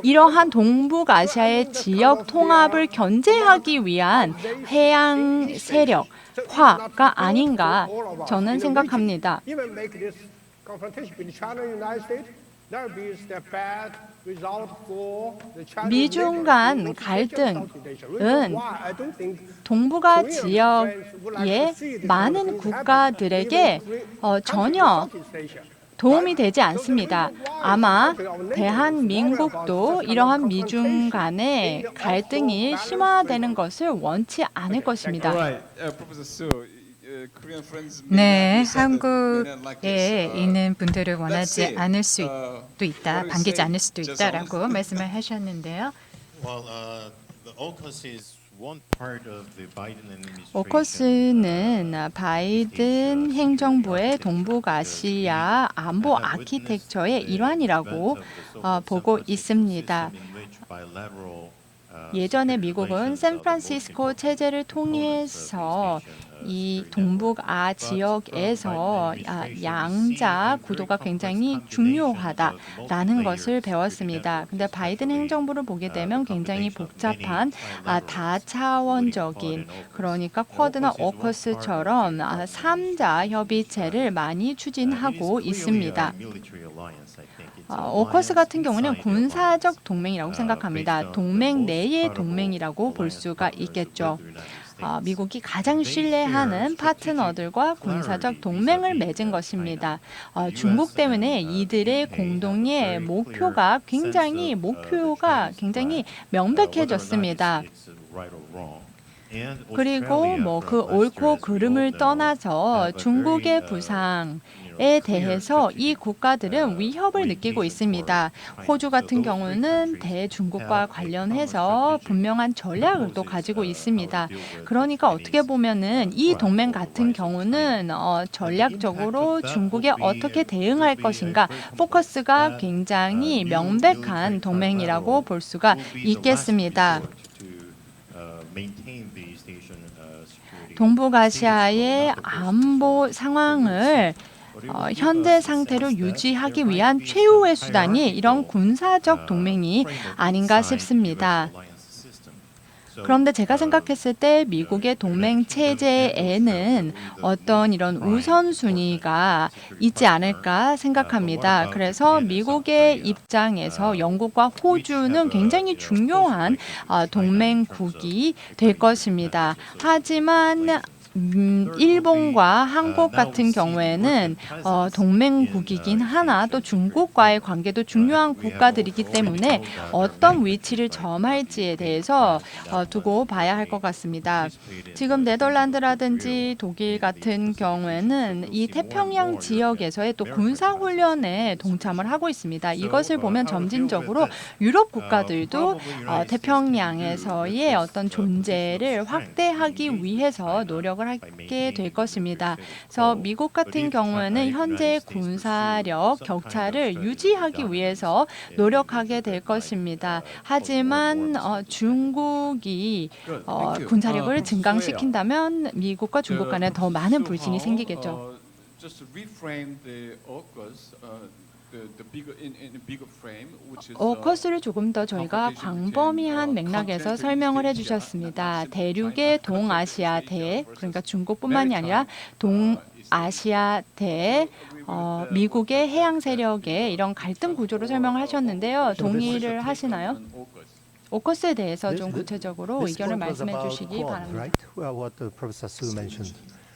이러한 동북아시아의 지역 통합을 견제하기 위한 해양 세력화가 아닌가 저는 생각합니다. 미중 간 갈등은 동북아 지역의 많은 국가들에게 전혀 도움이 되지 않습니다. 아마 대한민국도 이러한 미중 간의 갈등이 심화되는 것을 원치 않을 것입니다. Right, Professor Su, 네, 한국에 있는 분들을 원하지 않을 수도 있다, 반기지 않을 수도 있다라고 말씀을 하셨는데요. 오커스는 바이든 행정부의 동북아시아 안보 아키텍처의 일환이라고 보고 있습니다. 예전에 미국은 샌프란시스코 체제를 통해서 이 동북아 지역에서 양자 구도가 굉장히 중요하다라는 것을 배웠습니다. 근데 바이든 행정부를 보게 되면 굉장히 복잡한 다차원적인, 그러니까 쿼드나 오커스처럼 3자 협의체를 많이 추진하고 있습니다. 오커스 같은 경우는 군사적 동맹이라고 생각합니다. 동맹 내의 동맹이라고 볼 수가 있겠죠. 미국이 가장 신뢰하는 파트너들과 군사적 동맹을 맺은 것입니다. 중국 때문에 이들의 공동의 목표가 굉장히 명백해졌습니다. 그리고 뭐 그 옳고 그름을 떠나서 중국의 부상에 대해서 이 국가들은 위협을 느끼고 있습니다. 호주 같은 경우는 대중국과 관련해서 분명한 전략을 또 가지고 있습니다. 그러니까 어떻게 보면은 이 동맹 같은 경우는 전략적으로 중국에 어떻게 대응할 것인가 포커스가 굉장히 명백한 동맹이라고 볼 수가 있겠습니다. 동북아시아의 안보 상황을 현재 상태로 유지하기 위한 최후의 수단이 이런 군사적 동맹이 아닌가 싶습니다. 그런데 제가 생각했을 때 미국의 동맹 체제에는 어떤 이런 우선순위가 있지 않을까 생각합니다. 그래서 미국의 입장에서 영국과 호주는 굉장히 중요한 동맹국이 될 것입니다. 하지만 일본과 한국 같은 경우에는 동맹국이긴 하나 또 중국과의 관계도 중요한 국가들이기 때문에 어떤 위치를 점할지에 대해서 두고 봐야 할 것 같습니다. 지금 네덜란드라든지 독일 같은 경우에는 이 태평양 지역에서의 또 군사훈련에 동참을 하고 있습니다. 이것을 보면 점진적으로 유럽 국가들도 태평양에서의 어떤 존재를 확대하기 위해서 노력을 하게 될 것입니다. 그래서 미국 같은 경우에는 현재 군사력 격차를 유지하기 위해서 노력하게 될 것입니다. 하지만 중국이 군사력을 증강시킨다면 미국과 중국 간에 더 많은 불신이 생기겠죠. 오커스를 조금 더 저희가 광범위한 맥락에서 설명을 해주셨습니다. 대륙의 동아시아대, 그러니까 중국뿐만이 아니라 동아시아대, 미국의 해양 세력의 이런 갈등 구조를 설명을 하셨는데요. 동의를 하시나요? 오커스에 대해서 좀 구체적으로 의견을 말씀해 주시기 바랍니다.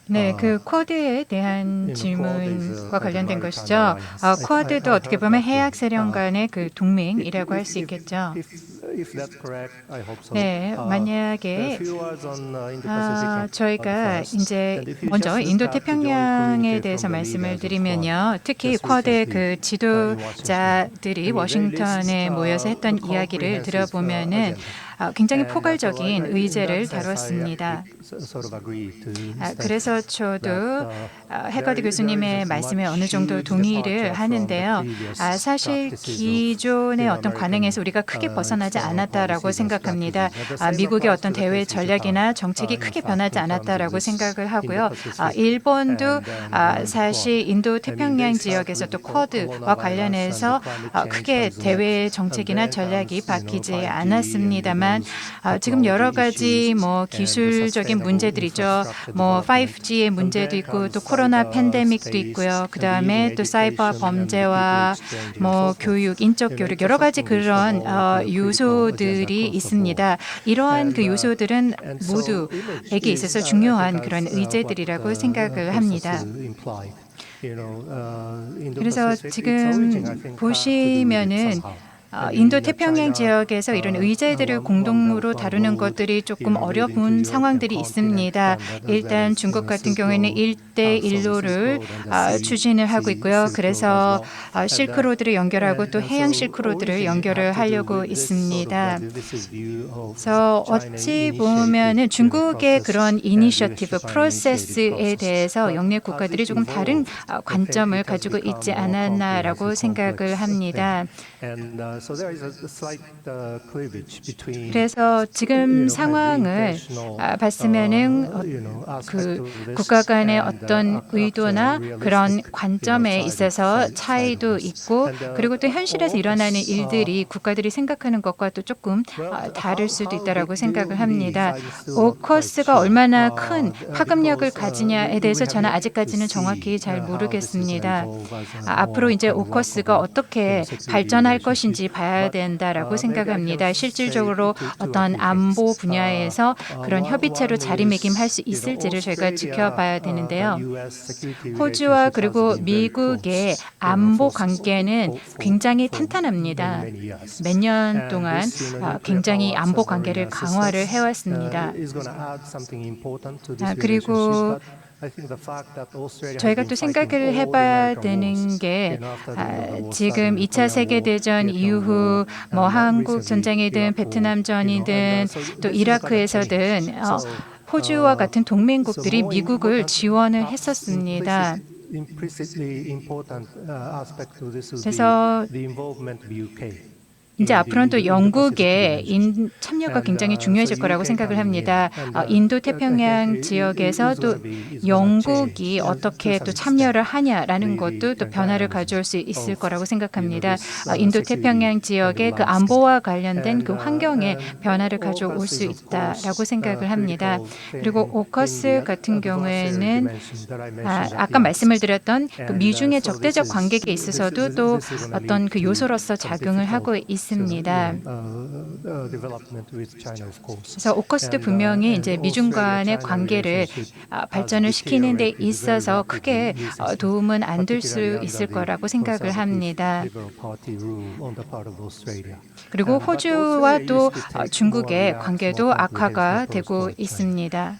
네, 그 쿼드에 대한 질문과 관련된 것이죠. 쿼드도 어떻게 보면 해약 세력 간의 그 동맹이라고 할 수 있겠죠. 네, 만약에 저희가 이제 먼저 인도 태평양에 대해서 말씀을 드리면요, 특히 쿼드의 그 지도자들이 워싱턴에 모여서 했던 이야기를 들어보면은 굉장히 포괄적인 의제를 다뤘습니다. 그래서 저도 해거드 교수님의 말씀에 어느 정도 동의를 하는데요. 사실 기존의 어떤 관행에서 우리가 크게 벗어나지 않았다라고 생각합니다. 미국의 어떤 대외 전략이나 정책이 크게 변하지 않았다라고 생각을 하고요. 일본도 사실 인도 태평양 지역에서 또 쿼드와 관련해서 크게 대외 정책이나 전략이 바뀌지 않았습니다만 지금 여러 가지 뭐 기술적인 문제들이죠. 뭐 5G의 문제도 있고 또 코로나 팬데믹도 있고요. 그 다음에 또 사이버 범죄와 뭐 교육, 인적 교육 여러 가지 그런 요소들이 있습니다. 이러한 그 요소들은 모두에게 있어서 중요한 그런 의제들이라고 생각을 합니다. 그래서 지금 보시면은 인도 태평양 지역에서 이런 의제들을 공동으로 다루는 것들이 조금 어려운 상황들이 있습니다. 일단 중국 같은 경우에는 1대1로를 추진을 하고 있고요. 그래서 실크로드를 연결하고 또 해양 실크로드를 연결을 하려고 있습니다. 그래서 어찌 보면은 중국의 그런 이니셔티브 프로세스에 대해서 영내 국가들이 조금 다른 관점을 가지고 있지 않았나라고 생각을 합니다. 그래서 지금 상황을 봤으면은 그 국가 간의 어떤 의도나 그런 관점에 있어서 차이도 있고 그리고 또 현실에서 일어나는 일들이 국가들이 생각하는 것과 또 조금 다를 수도 있다라고 생각을 합니다. 오커스가 얼마나 큰 파급력을 가지냐에 대해서 저는 아직까지는 정확히 잘 모르겠습니다. 앞으로 이제 오커스가 어떻게 발전할 것인지 봐야 된다라고 생각합니다. 실질적으로 어떤 안보 분야에서 그런 협의체로 자리매김할 수 있을지를 저희가 지켜봐야 되는데요. 호주와 그리고 미국의 안보 관계는 굉장히 탄탄합니다. 몇 년 동안 굉장히 안보 관계를 강화를 해왔습니다. 그리고 저희가 또 생각을 해봐야 되는 게 지금 2차 세계대전 이후 뭐 한국 전쟁이든 베트남전이든 또 이라크에서든 호주와 같은 동맹국들이 미국을 지원을 했었습니다. 그래서 이제 앞으로는 또 영국의 참여가 굉장히 중요해질 거라고 생각을 합니다. 인도 태평양 지역에서 또 영국이 어떻게 또 참여를 하냐라는 것도 또 변화를 가져올 수 있을 거라고 생각합니다. 인도 태평양 지역의 그 안보와 관련된 그 환경에 변화를 가져올 수 있다라고 생각을 합니다. 그리고 오커스 같은 경우에는 아까 말씀을 드렸던 그 미중의 적대적 관계에 있어서도 또 어떤 그 요소로서 작용을 하고 있습니다. 그래서 오커스도 분명히 이제 미중 간의 관계를 발전을 시키는 데 있어서 크게 도움은 안 될 수 있을 거라고 생각을 합니다. 그리고 호주와 또 중국의 관계도 악화가 되고 있습니다.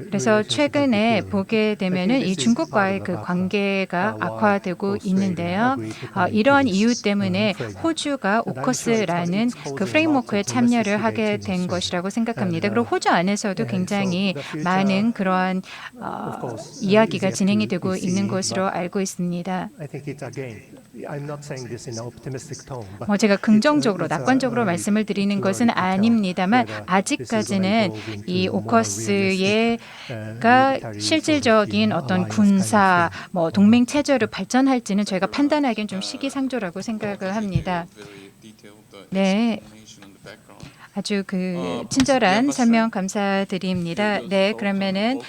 그래서 최근에 보게 되면은 이 중국과의 그 관계가 악화되고 있는데요. 이러한 이유 때문에 호주가 오커스라는 그 프레임워크에 참여를 하게 된 것이라고 생각합니다. 그리고 호주 안에서도 굉장히 많은 그러한 이야기가 진행이 되고 있는 것으로 알고 있습니다. 제가 긍정적으로, 낙관적으로 말씀을 드리는 것은 아닙니다만 아직까지는 이 오커스가 실질적인 어떤 군사, 동맹 체제로 발전할지는 저희가 판단하기엔 좀 시기상조라고 생각을 합니다. 네. 아주 그 친절한 설명 감사드립니다. 네, 그러면은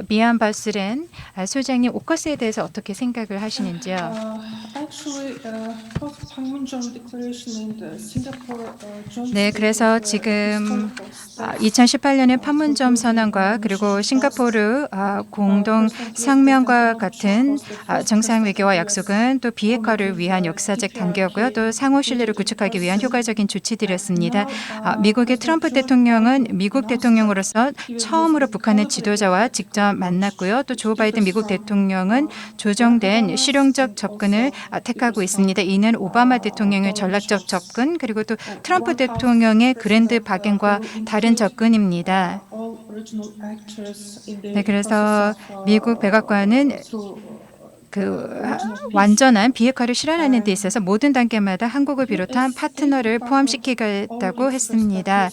미안 바스렌 소장님 오커스에 대해서 어떻게 생각을 하시는지요? 네, 그래서 지금 2018년의 판문점 선언과 그리고 싱가포르 공동 성명과 같은 정상 외교와 약속은 또 비핵화를 위한 역사적 단계였고요. 또 상호 신뢰를 구축하기 위한 효과적인 조치들이었습니다. 미국의 트럼프 대통령은 미국 대통령으로서 처음으로 북한의 지도자와 직접 만났고요. 또 조 바이든 미국 대통령은 조정된 실용적 접근을 택하고 있습니다. 이는 오바마 대통령의 전략적 접근 그리고 또 트럼프 대통령의 그랜드 박앤과 다른 접근입니다. 네, 그래서 미국 백악관은 그 완전한 비핵화를 실현하는 데 있어서 모든 단계마다 한국을 비롯한 파트너를 포함시키겠다고 했습니다.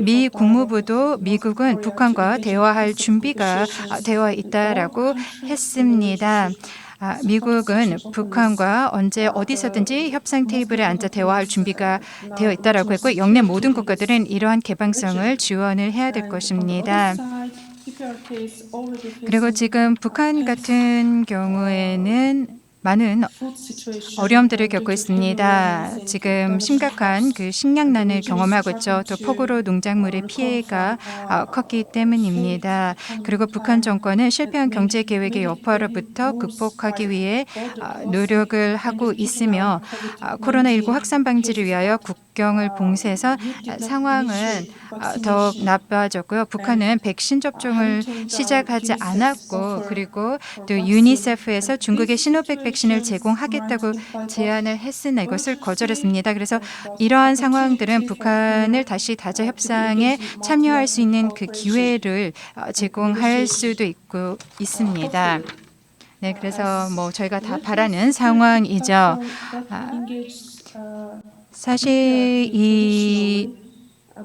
미 국무부도 미국은 북한과 대화할 준비가 되어 있다라고 했습니다. 미국은 북한과 언제 어디서든지 협상 테이블에 앉아 대화할 준비가 되어 있다라고 했고 영내 모든 국가들은 이러한 개방성을 지원을 해야 될 것입니다. 그리고 지금 북한 같은 경우에는 많은 어려움들을 겪고 있습니다. 지금 심각한 그 식량난을 경험하고 있죠. 또 폭우로 농작물의 피해가 컸기 때문입니다. 그리고 북한 정권은 실패한 경제 계획의 여파로부터 극복하기 위해 노력을 하고 있으며 코로나19 확산 방지를 위하여 국경을 봉쇄해서 상황은 더욱 나빠졌고요. 북한은 백신 접종을 시작하지 않았고 그리고 또 유니세프에서 중국의 시노백 백신을 제공하겠다고 제안을 했으나 이것을 거절했습니다. 그래서 이러한 상황들은 북한을 다시 다자 협상에 참여할 수 있는 그 기회를 제공할 수도 있습니다. 네, 그래서 뭐 저희가 다 바라는 상황이죠. 사실 이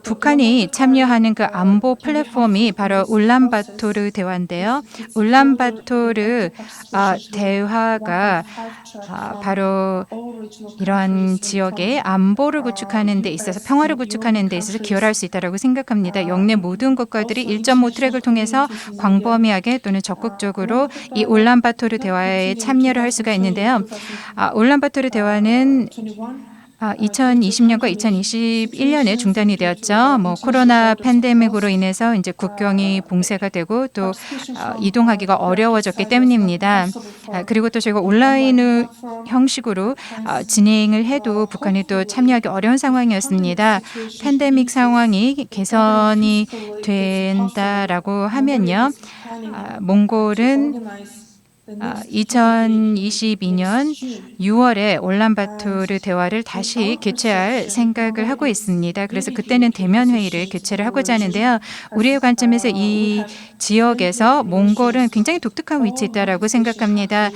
북한이 참여하는 그 안보 플랫폼이 바로 울란바토르 대화인데요. 울란바토르 대화가 바로 이러한 지역의 안보를 구축하는 데 있어서 평화를 구축하는 데 있어서 기여를 할 수 있다고 생각합니다. 영내 모든 국가들이 1.5 트랙을 통해서 광범위하게 또는 적극적으로 이 울란바토르 대화에 참여를 할 수가 있는데요. 울란바토르 대화는 2020년과 2021년에 중단이 되었죠. 뭐 코로나 팬데믹으로 인해서 이제 국경이 봉쇄가 되고 또 이동하기가 어려워졌기 때문입니다. 그리고 또 저희가 온라인 형식으로 진행을 해도 북한이 또 참여하기 어려운 상황이었습니다. 팬데믹 상황이 개선이 된다라고 하면요, 몽골은 2022년 6월에 울란바토르 대화를 다시 개최할 생각을 하고 있습니다. 그래서 그때는 대면 회의를 개최를 하고자 하는데요. 우리의 관점에서 이 지역에서 몽골은 굉장히 독특한 위치에 있다라고 생각합니다.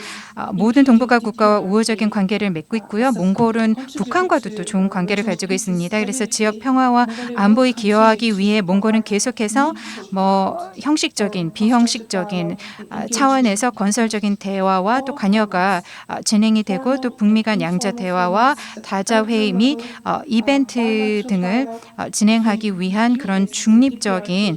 모든 동북아 국가와 우호적인 관계를 맺고 있고요. 몽골은 북한과도 또 좋은 관계를 가지고 있습니다. 그래서 지역 평화와 안보에 기여하기 위해 몽골은 계속해서 뭐 형식적인, 비형식적인 차원에서 건설적인 대화와 또 관여가 진행이 되고 또 북미 간 양자 대화와 다자 회의 및 이벤트 등을 진행하기 위한 그런 중립적인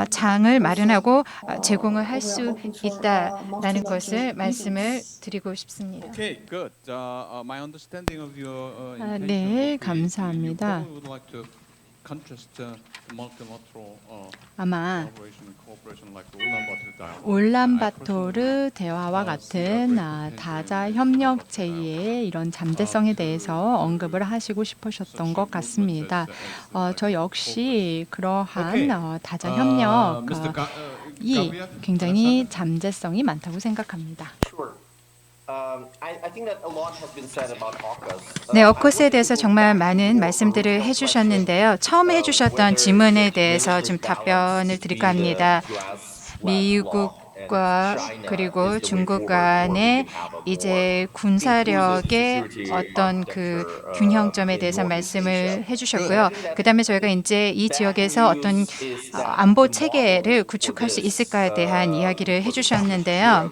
장을 마련하고 제공을 할 수 있다라는 것을 말씀을 드리고 싶습니다. Okay, good. My understanding of your intention 네, would be 감사합니다. you probably would like to contrast multilateral 아마 collaboration and cooperation like the Ulaanbaatar dialogue. 울란바토르 대화와 같은 다자 협력 제의의 이런 잠재성에 대해서 언급을 하시고 싶으셨던 것 같습니다. 저 역시 그러한 다자 협력이 굉장히 잠재성이 많다고 생각합니다. 네, 어쿠스에 대해서 정말 많은 말씀들을 해주셨는데요. 처음에 해주셨던 질문에 대해서 좀 답변을 드릴까 합니다. 미국과 그리고 중국 간의 이제 군사력의 어떤 그 균형점에 대해서 말씀을 해주셨고요. 그다음에 저희가 이제 이 지역에서 어떤 안보 체계를 구축할 수 있을까에 대한 이야기를 해주셨는데요.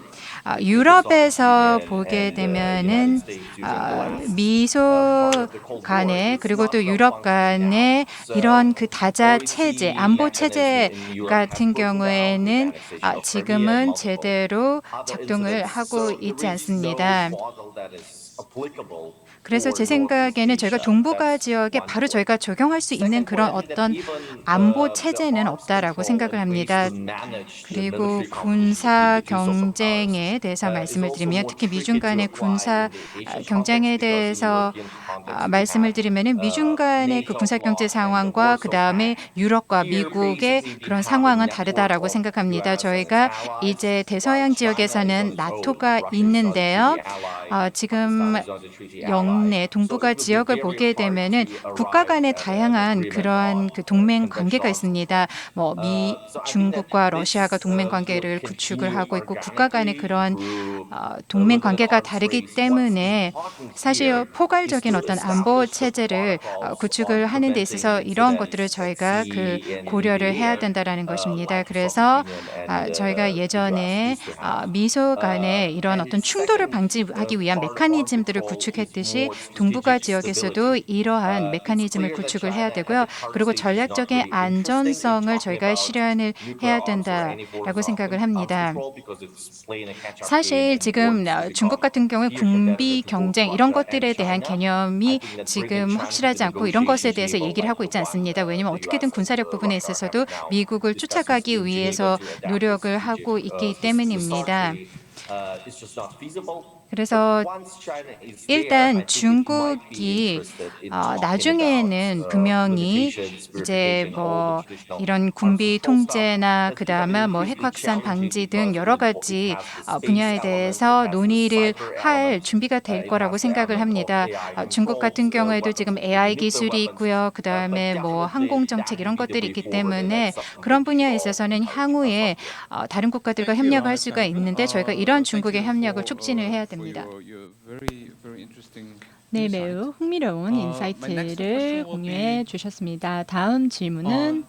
유럽에서 보게 되면은 미소 간에 그리고 또 유럽 간에 이런 그 다자 체제, 안보 체제 같은 경우에는 지금은 제대로 작동을 하고 있지 않습니다. 그래서 제 생각에는 저희가 동북아 지역에 바로 저희가 적용할 수 있는 그런 어떤 안보 체제는 없다라고 생각을 합니다. 그리고 군사 경쟁에 대해서 말씀을 드리면 특히 미중 간의 군사 경쟁에 대해서 말씀을 드리면은 미중 간의 그 군사 경제 상황과 그 다음에 유럽과 미국의 그런 상황은 다르다라고 생각합니다. 저희가 이제 대서양 지역에서는 나토가 있는데요. 지금 영내 동북아 지역을 보게 되면은 국가 간의 다양한 그러한 그 동맹 관계가 있습니다. 뭐 중국과 러시아가 동맹 관계를 구축을 하고 있고 국가 간의 그런 동맹 관계가 다르기 때문에 사실 포괄적인 어떤 안보 체제를 구축을 하는 데 있어서 이러한 것들을 저희가 그 고려를 해야 된다라는 것입니다. 그래서 저희가 예전에 미소 간의 이런 어떤 충돌을 방지하기 위한 메커니즘들을 구축했듯이 특히 동북아 지역에서도 이러한 메커니즘을 구축을 해야 되고요. 그리고 전략적인 안전성을 저희가 실현을 해야 된다라고 생각을 합니다. 사실 지금 중국 같은 경우에 군비 경쟁 이런 것들에 대한 개념이 지금 확실하지 않고 이런 것에 대해서 얘기를 하고 있지 않습니다. 왜냐하면 어떻게든 군사력 부분에 있어서도 미국을 쫓아가기 위해서 노력을 하고 있기 때문입니다. 그래서 일단 중국이 나중에는 분명히 이제 뭐 이런 군비 통제나 그다음에 뭐 핵 확산 방지 등 여러 가지 분야에 대해서 논의를 할 준비가 될 거라고 생각을 합니다. 중국 같은 경우에도 지금 AI 기술이 있고요. 그다음에 뭐 항공 정책 이런 것들이 있기 때문에 그런 분야에 있어서는 향후에 다른 국가들과 협력할 수가 있는데 저희가 이런 중국의 협력을 촉진을 해야 됩니다. 네, 매우 흥미로운 인사이트를 공유해 주셨습니다. 다음 질문은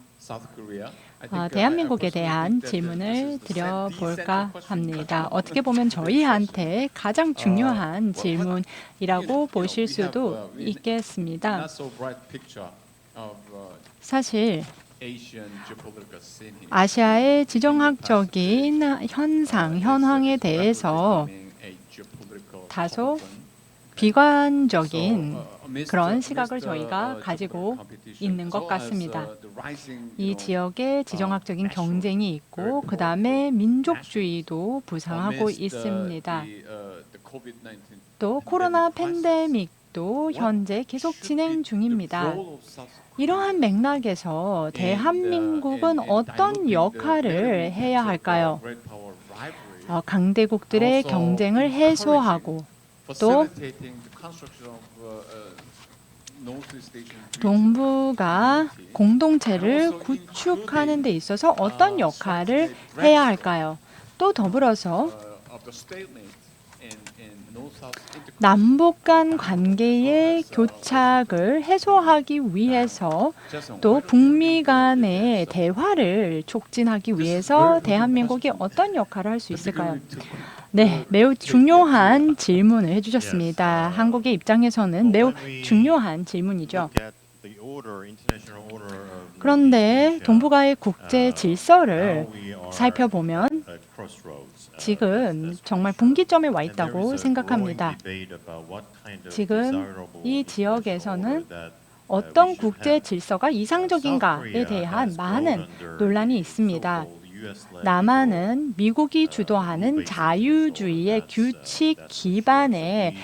대한민국에 대한 질문을 드려볼까 합니다. 어떻게 보면 저희한테 가장 중요한 질문이라고 보실 수도 있겠습니다. 사실 아시아의 지정학적인 현황에 대해서 다소 비관적인 그런 시각을 저희가 가지고 있는 것 같습니다. 이 지역에 지정학적인 경쟁이 있고 그 다음에 민족주의도 부상하고 있습니다. 또 코로나 팬데믹도 현재 계속 진행 중입니다. 이러한 맥락에서 대한민국은 어떤 역할을 해야 할까요? 강대국들의 경쟁을 해소하고 또 동북아 공동체를 구축하는 데 있어서 어떤 역할을 해야 할까요? 또 더불어서 남북 간 관계의 교착을 해소하기 위해서 또 북미 간의 대화를 촉진하기 위해서 대한민국이 어떤 역할을 할 수 있을까요? 네, 매우 중요한 질문을 해주셨습니다. 한국의 입장에서는 매우 중요한 질문이죠. 그런데 동북아의 국제 질서를 살펴보면 지금 정말 분기점에 와 있다고 생각합니다. 지금 이 지역에서는 어떤 국제 질서가 이상적인가에 대한 많은 논란이 있습니다. 남한은 미국이 주도하는 자유주의의 규칙 기반의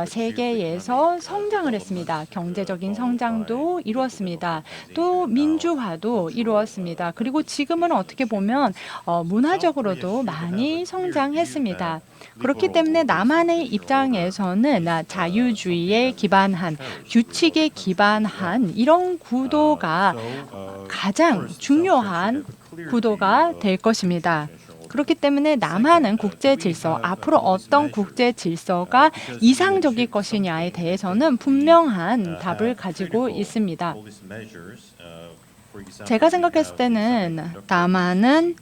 세계에서 성장을 했습니다. 경제적인 성장도 이루었습니다. 또 민주화도 이루었습니다. 그리고 지금은 어떻게 보면 문화적으로도 많이 성장했습니다. 그렇기 때문에 남한의 입장에서는 자유주의에 기반한 규칙에 기반한 이런 구도가 가장 중요한 구도가 될 것입니다. 그렇기 때문에 남한은 국제 질서, 앞으로 어떤 국제 질서가 이상적일 것이냐에 대해서는 분명한 답을 가지고 있습니다. 제가 생각했을 때는 남한은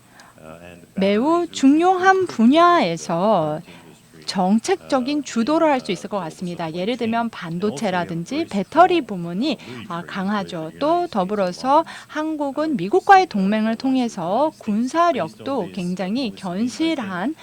매우 중요한 분야에서 정책적인 주도를 할 수 있을 것 같습니다. 예를 들면 반도체라든지 배터리 부문이 강하죠. 또 더불어서 한국은 미국과의 동맹을 통해서 군사력도 굉장히 견실한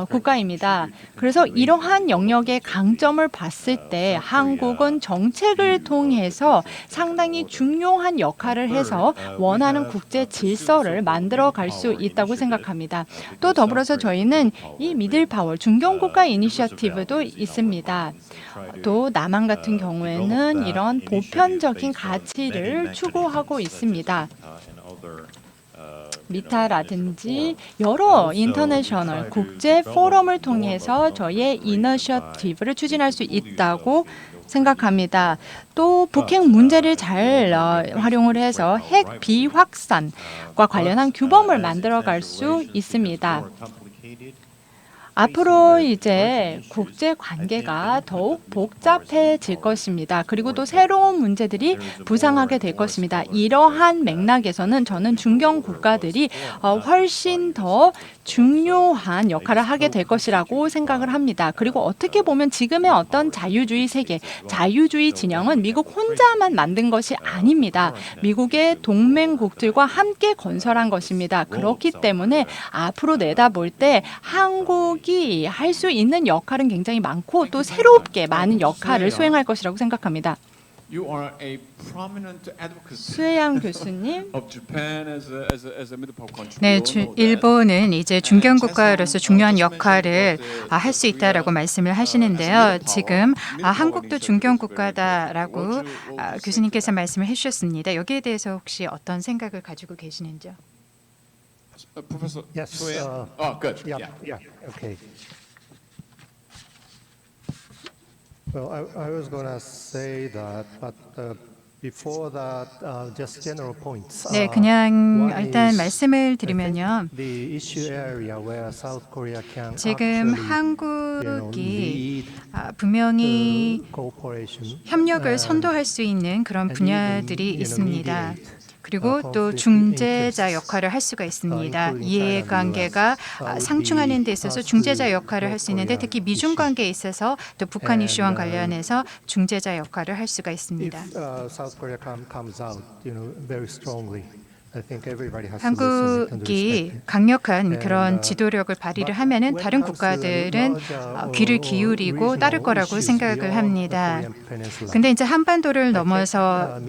국가입니다. 그래서 이러한 영역의 강점을 봤을 때 한국은 정책을 통해서 상당히 중요한 역할을 해서 원하는 국제 질서를 만들어 갈 수 있다고 생각합니다. 또 더불어서 저희는 이 미들파워, 중견국가 이니셔티브도 있습니다. 또 남한 같은 경우에는 이런 보편적인 가치를 추구하고 있습니다. 미타라든지 여러 인터내셔널 국제 포럼을 통해서 저희의 이니셔티브를 추진할 수 있다고 생각합니다. 또 북핵 문제를 잘 활용을 해서 핵 비확산과 관련한 규범을 만들어갈 수 있습니다. 앞으로 이제 국제 관계가 더욱 복잡해질 것입니다. 그리고 또 새로운 문제들이 부상하게 될 것입니다. 이러한 맥락에서는 저는 중견 국가들이 훨씬 더 중요한 역할을 하게 될 것이라고 생각을 합니다. 그리고 어떻게 보면 지금의 어떤 자유주의 세계, 자유주의 진영은 미국 혼자만 만든 것이 아닙니다. 미국의 동맹국들과 함께 건설한 것입니다. 그렇기 때문에 앞으로 내다볼 때 한국이 할 수 있는 역할은 굉장히 많고 또 새롭게 많은 역할을 수행할 것이라고 생각합니다. You are a prominent advocate 수혜양 교수님. of Japan as a middle power country. 네, We all know that. 일본은 이제 중견 국가로서 중요한 역할을 할 수 있다라고 말씀을 하시는데요. 지금 한국도 중견 국가다라고 교수님께서 말씀을 해주셨습니다. 여기에 대해서 혹시 어떤 생각을 가지고 계시는지요? Professor Yes, Soe. Oh, good. Yeah, yeah, okay. Well, I was going to say that, but before that, just general points. 네, 그냥 One 일단 is, 말씀을 드리면요. the issue area where South Korea can 지금 actually, 한국이 lead 분명히 the cooperation. 협력을 선도할 수 있는 그런 분야들이 있습니다. 그리고 또 중재자 역할을 할 수가 있습니다. 이해관계가 상충하는 데 있어서 중재자 역할을 할 수 있는데 특히 미중 관계에 있어서 또 북한 이슈와 관련해서 중재자 역할을 할 수가 있습니다. If South Korea comes out, very strongly, I think everybody has to listen and 한국이 respect it. 강력한 그런 지도력을 발휘를 하면은 다른 국가들은 귀를 기울이고 따를 거라고 생각을 합니다. 근데 이제 한반도를 넘어서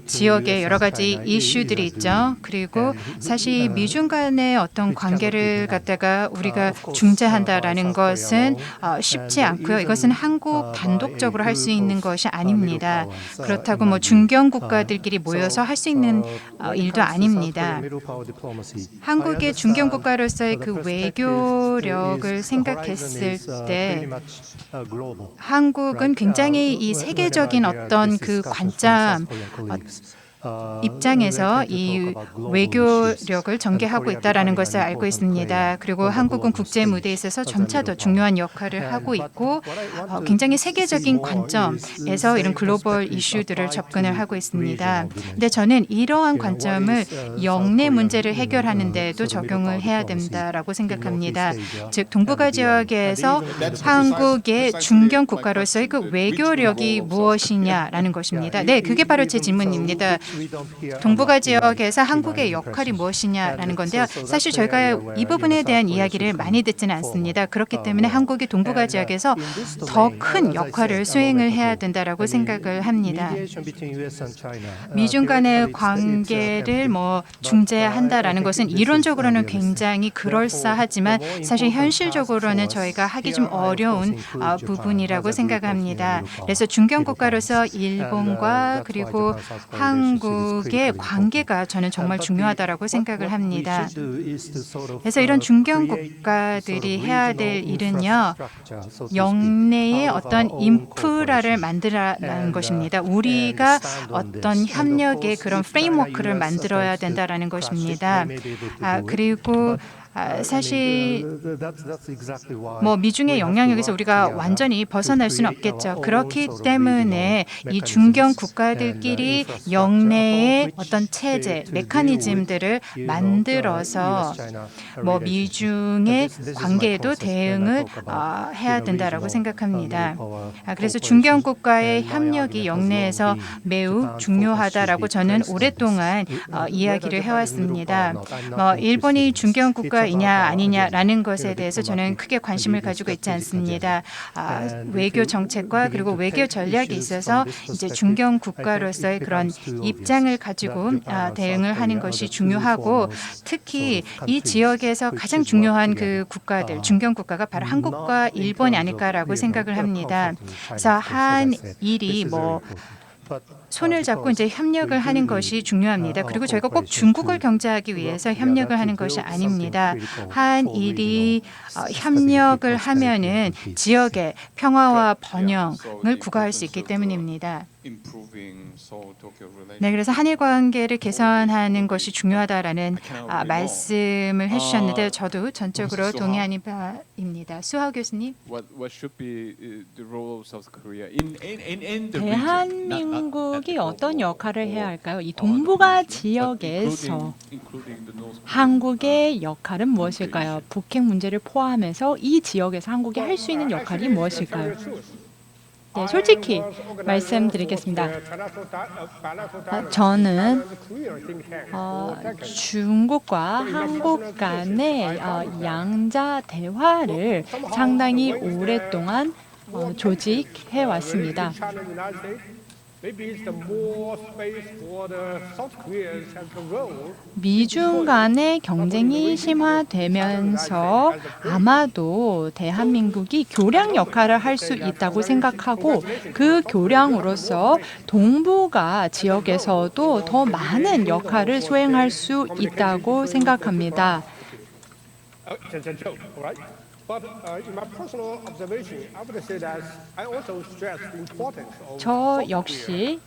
지역에 여러 가지 이슈들이 있죠. 그리고 사실 미중 간의 어떤 관계를 갖다가 우리가 중재한다라는 것은 쉽지 않고요. 이것은 한국 단독적으로 할 수 있는 것이 아닙니다. 그렇다고 뭐 중견 국가들끼리 모여서 할 수 있는 일도 아닙니다. 한국의 중견 국가로서의 그 외교력을 생각했을 때 한국은 굉장히 이 세계적인 어떤 그 관점 입장에서 이 외교력을 전개하고 있다라는 것을 알고 있습니다. 그리고 한국은 국제 무대에 있어서 점차 더 중요한 역할을 하고 있고 굉장히 세계적인 관점에서 이런 글로벌 이슈들을 접근을 하고 있습니다. 근데 저는 이러한 관점을 영내 문제를 해결하는 데에도 적용을 해야 된다라고 생각합니다. 즉 동북아 지역에서 한국의 중견 국가로서의 그 외교력이 무엇이냐라는 것입니다. 네, 그게 바로 제 질문입니다. 동북아 지역에서 한국의 역할이 무엇이냐라는 건데요. 사실 저희가 이 부분에 대한 이야기를 많이 듣지는 않습니다. 그렇기 때문에 한국이 동북아 지역에서 더 큰 역할을 수행을 해야 된다라고 생각을 합니다. 미중 간의 관계를 뭐 중재한다라는 것은 이론적으로는 굉장히 그럴싸하지만 사실 현실적으로는 저희가 하기 좀 어려운 부분이라고 생각합니다. 그래서 중견 국가로서 일본과 그리고 한국의 관계가 저는 정말 중요하다라고 생각을 합니다. 그래서 이런 중견 국가들이 해야 될 일은요, 영내의 어떤 인프라를 만들라는 것입니다. 우리가 어떤 협력의 그런 프레임워크를 만들어야 된다라는 것입니다. 그리고 사실 뭐 미중의 영향력에서 우리가 완전히 벗어날 수는 없겠죠. 그렇기 때문에 이 중견 국가들끼리 영내의 어떤 체제, 메커니즘들을 만들어서 뭐 미중의 관계에도 대응을 해야 된다라고 생각합니다. 그래서 중견 국가의 협력이 영내에서 매우 중요하다라고 저는 오랫동안 이야기를 해왔습니다. 일본이 중견 국가 이냐 아니냐라는 것에 대해서 저는 크게 관심을 가지고 있지 않습니다. 외교 정책과 그리고 외교 전략에 있어서 이제 중견 국가로서의 그런 입장을 가지고 대응을 하는 것이 중요하고 특히 이 지역에서 가장 중요한 그 국가들, 중견 국가가 바로 한국과 일본이 아닐까라고 생각을 합니다. 그래서 한일이 뭐 손을 잡고 이제 협력을 하는 것이 중요합니다. 그리고 저희가 꼭 중국을 경제하기 위해서 협력을 하는 것이 아닙니다. 한일이 협력을 하면은 지역의 평화와 번영을 구가할 수 있기 때문입니다. improving Seoul-Tokyo relations. 네, 그래서 한일 관계를 개선하는 것이 중요하다라는 말씀을 해주셨는데 저도 전적으로 동의하는 바입니다. 수하 교수님. What should be the role of South Korea in the region? 대한민국이 어떤 역할을 해야 할까요? 이 동북아 지역에서 including the North Korea. 한국의 역할은 무엇일까요? 북핵 문제를 포함해서 이 지역에서 한국이 할 수 있는 역할이 무엇일까요? 네, 솔직히 말씀드리겠습니다. 저는 중국과 한국 간의 양자 대화를 상당히 오랫동안 조직해 왔습니다. 미중 간의 경쟁이 심화되면서 아마도 대한민국이 교량 역할을 할 수 있다고 생각하고 그 교량으로서 동북아 지역에서도 더 많은 역할을 수행할 수 있다고 생각합니다. 저 역시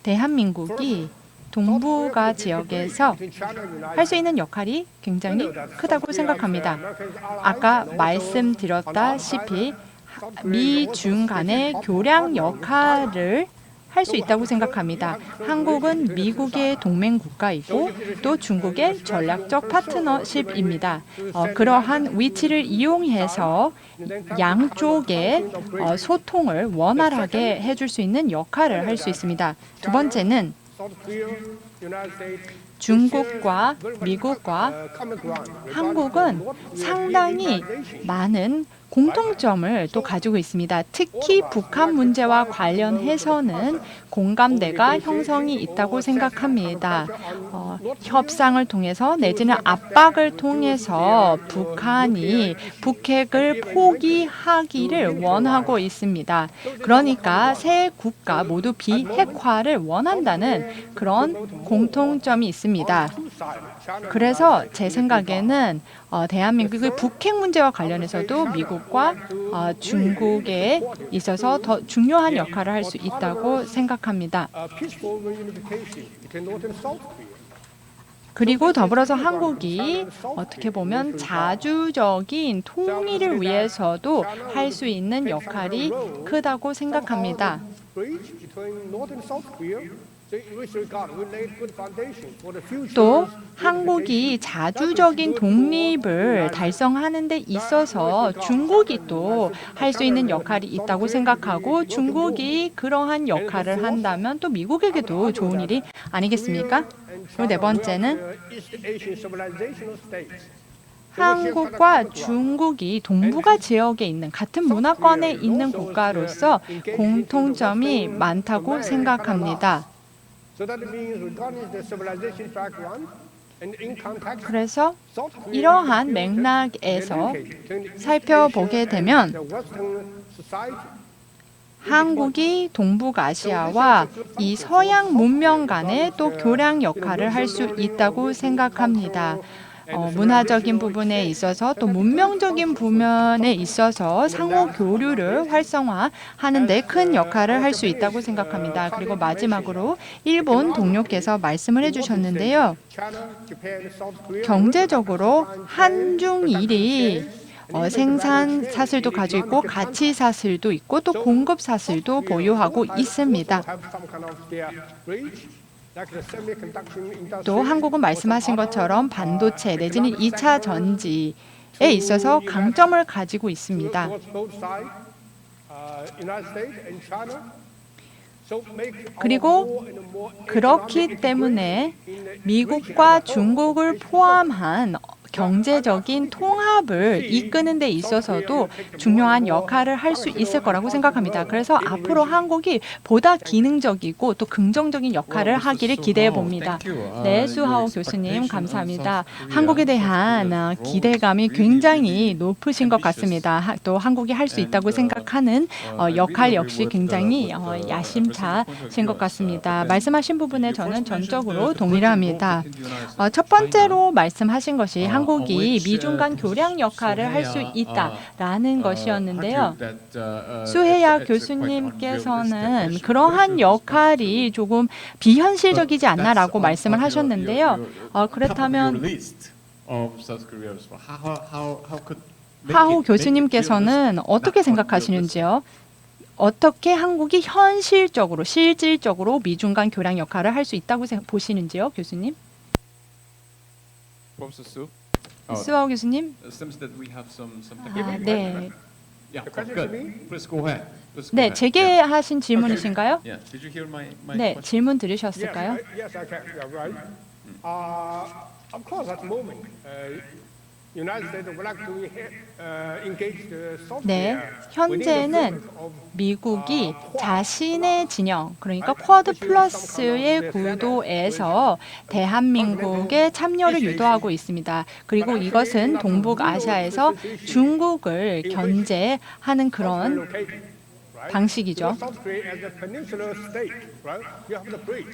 대한민국이 동북아 지역에서 할 수 있는 역할이 굉장히 크다고 생각합니다. 아까 말씀드렸다시피 미중 간의 교량 역할을 할 수 있다고 생각합니다. 한국은 미국의 동맹 국가이고 또 중국의 전략적 파트너십입니다. 그러한 위치를 이용해서 양쪽의 소통을 원활하게 해줄 수 있는 역할을 할 수 있습니다. 두 번째는 중국과 미국과 한국은 상당히 많은 공통점을 또 가지고 있습니다. 특히 북한 문제와 관련해서는 공감대가 형성이 있다고 생각합니다. 협상을 통해서 내지는 압박을 통해서 북한이 북핵을 포기하기를 원하고 있습니다. 그러니까 세 국가 모두 비핵화를 원한다는 그런 공통점이 있습니다. 그래서 제 생각에는 대한민국의 북핵 문제와 관련해서도 미국과 중국에 있어서 더 중요한 역할을 할 수 있다고 생각합니다. 그리고 더불어서 한국이 어떻게 보면 자주적인 통일을 위해서도 할 수 있는 역할이 크다고 생각합니다. 또 한국이 자주적인 독립을 달성하는 데 있어서 중국이 또 할 수 있는 역할이 있다고 생각하고 중국이 그러한 역할을 한다면 또 미국에게도 좋은 일이 아니겠습니까? 그리고 네 번째는 한국과 중국이 동북아 지역에 있는 같은 문화권에 있는 국가로서 공통점이 많다고 생각합니다. 그래서 이러한 맥락에서 살펴보게 되면 한국이 동북아시아와 이 서양 문명 간의 또 교량 역할을 할 수 있다고 생각합니다. 문화적인 부분에 있어서 또 문명적인 부분에 있어서 상호 교류를 활성화하는 데 큰 역할을 할 수 있다고 생각합니다. 그리고 마지막으로 일본 동료께서 말씀을 해주셨는데요. 경제적으로 한중일이 생산 사슬도 가지고 있고 가치 사슬도 있고 또 공급 사슬도 보유하고 있습니다. 또 한국은 말씀하신 것처럼 반도체 내지는 2차 전지에 있어서 강점을 가지고 있습니다. 그리고 그렇기 때문에 미국과 중국을 포함한 경제적인 통합을 이끄는 데 있어서도 중요한 역할을 할 수 있을 거라고 생각합니다. 그래서 앞으로 한국이 보다 기능적이고 또 긍정적인 역할을 하기를 기대해 봅니다. 네, 수하오 교수님 감사합니다. 한국에 대한 기대감이 굉장히 높으신 것 같습니다. 또 한국이 할 수 있다고 생각하는 역할 역시 굉장히 야심차신 것 같습니다. 말씀하신 부분에 저는 전적으로 동의를 합니다. 첫 번째로 말씀하신 것이 한국이 미중 간 교량 역할을 할 수 있다라는 것이었는데요. 수혜야 교수님께서는 그러한 역할이 조금 비현실적이지 않나라고 말씀을 하셨는데요. 그렇다면 하호 교수님께서는 어떻게 생각하시는지요? 어떻게 한국이 현실적으로, 실질적으로 미중 간 교량 역할을 할 수 있다고 보시는지요, 교수님? 수하오 교수님? 네. 네, 제게 하신 질문이신가요? 네, 질문 들으셨을까요? Yes, I can. You're right. Of course, at the moment, United States would like to engage the 네, software. 현재는 미국이 자신의 진영, 그러니까 쿼드 플러스의 구도에서 대한민국의 참여를 유도하고 있습니다. 그리고 이것은 동북아시아에서 중국을 견제하는 그런 방식이죠.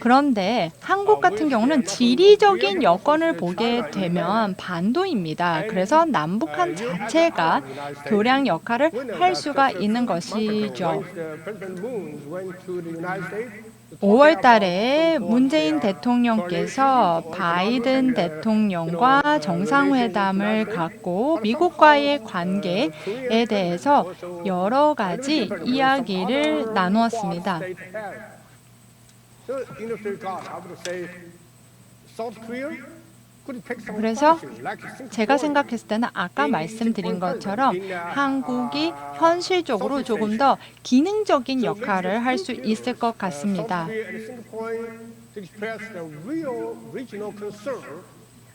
그런데 한국 같은 경우는 지리적인 여건을 보게 되면 반도입니다. 그래서 남북한 자체가 교량 역할을 할 수가 있는 것이죠. 5월 달에 문재인 대통령께서 바이든 대통령과 정상회담을 갖고 미국과의 관계에 대해서 여러 가지 이야기를 나누었습니다. 그래서 제가 생각했을 때는 아까 말씀드린 것처럼 한국이 현실적으로 조금 더 기능적인 역할을 할 수 있을 것 같습니다.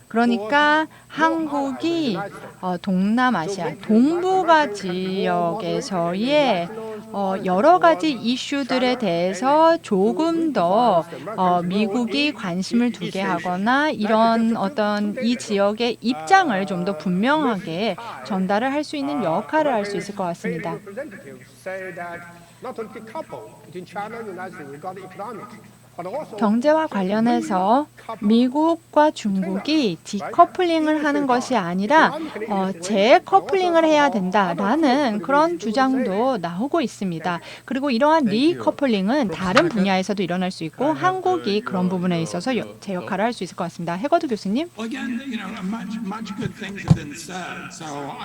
그러니까 한국이 동남아시아, 동북아 지역에서의 여러 가지 이슈들에 대해서 조금 더 미국이 관심을 두게 하거나 이런 어떤 이 지역의 입장을 좀 더 분명하게 전달을 할 수 있는 역할을 할 수 있을 것 같습니다. 경제와 관련해서 미국과 중국이 디커플링을 하는 것이 아니라 재커플링을 해야 된다라는 그런 주장도 나오고 있습니다. 그리고 이러한 리커플링은 다른 분야에서도 일어날 수 있고 한국이 그런 부분에 있어서 제 역할을 할 수 있을 것 같습니다. 해거드 교수님?